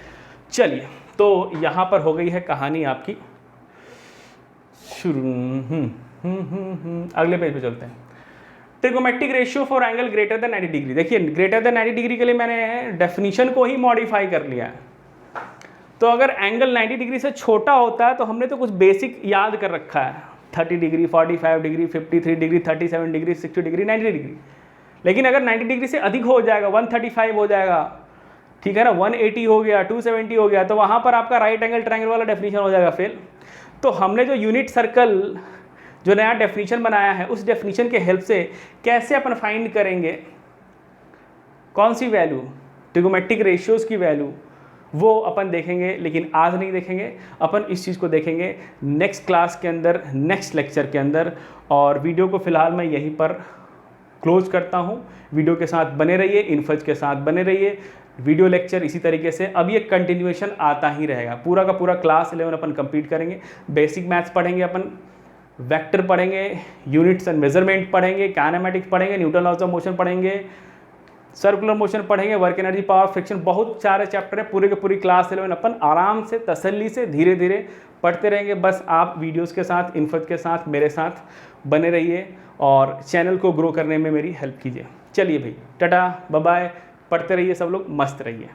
S1: चलिए, तो यहाँ पर हो गई है कहानी आपकी शुरू। अगले पेज पे चलते हैं। Trigonometric ratio for angle greater than 90 degree. देखिए ग्रेटर देन 90 डिग्री के लिए मैंने डेफिनेशन को ही मॉडिफाई कर लिया है। तो अगर एंगल 90 डिग्री से छोटा होता है तो हमने तो कुछ बेसिक याद कर रखा है, 30 degree, 45 degree, 53 degree, 37 degree, 60 degree, 90 degree. लेकिन अगर 90 डिग्री से अधिक हो जाएगा, 135 हो जाएगा, ठीक है ना, 180 हो गया, 270 हो गया, तो वहाँ पर आपका राइट एंगल ट्रायंगल वाला डेफिनेशन हो जाएगा फेल। तो हमने जो यूनिट सर्कल जो नया डेफिनेशन बनाया है उस डेफिनेशन के हेल्प से कैसे अपन फाइंड करेंगे कौन सी वैल्यू, ट्रिगोमेट्रिक रेशियोज़ की वैल्यू, वो अपन देखेंगे। लेकिन आज नहीं देखेंगे, अपन इस चीज़ को देखेंगे नेक्स्ट क्लास के अंदर, नेक्स्ट लेक्चर के अंदर। और वीडियो को फ़िलहाल मैं यहीं पर क्लोज करता हूँ। वीडियो के साथ बने रहिए, इन्फोज के साथ बने रहिए। वीडियो लेक्चर इसी तरीके से अब ये कंटिन्यूएशन आता ही रहेगा। पूरा का पूरा क्लास 11 अपन कंप्लीट करेंगे। बेसिक मैथ्स पढ़ेंगे अपन, वेक्टर पढ़ेंगे, यूनिट्स एंड मेजरमेंट पढ़ेंगे, काइनेमेटिक्स पढ़ेंगे, न्यूटन लॉज ऑफ मोशन पढ़ेंगे, सर्कुलर मोशन पढ़ेंगे, वर्क एनर्जी, पावर, फ्रिक्शन, बहुत सारे चैप्टर है, पूरे के पूरी क्लास 11 अपन आराम से तसल्ली से धीरे धीरे पढ़ते रहेंगे। बस आप वीडियोस के साथ, इन्फोज के साथ मेरे साथ बने रहिए और चैनल को ग्रो करने में मेरी हेल्प कीजिए। चलिए भाई, टाटा, बाय बाय, पढ़ते रहिए सब लोग, मस्त रहिए।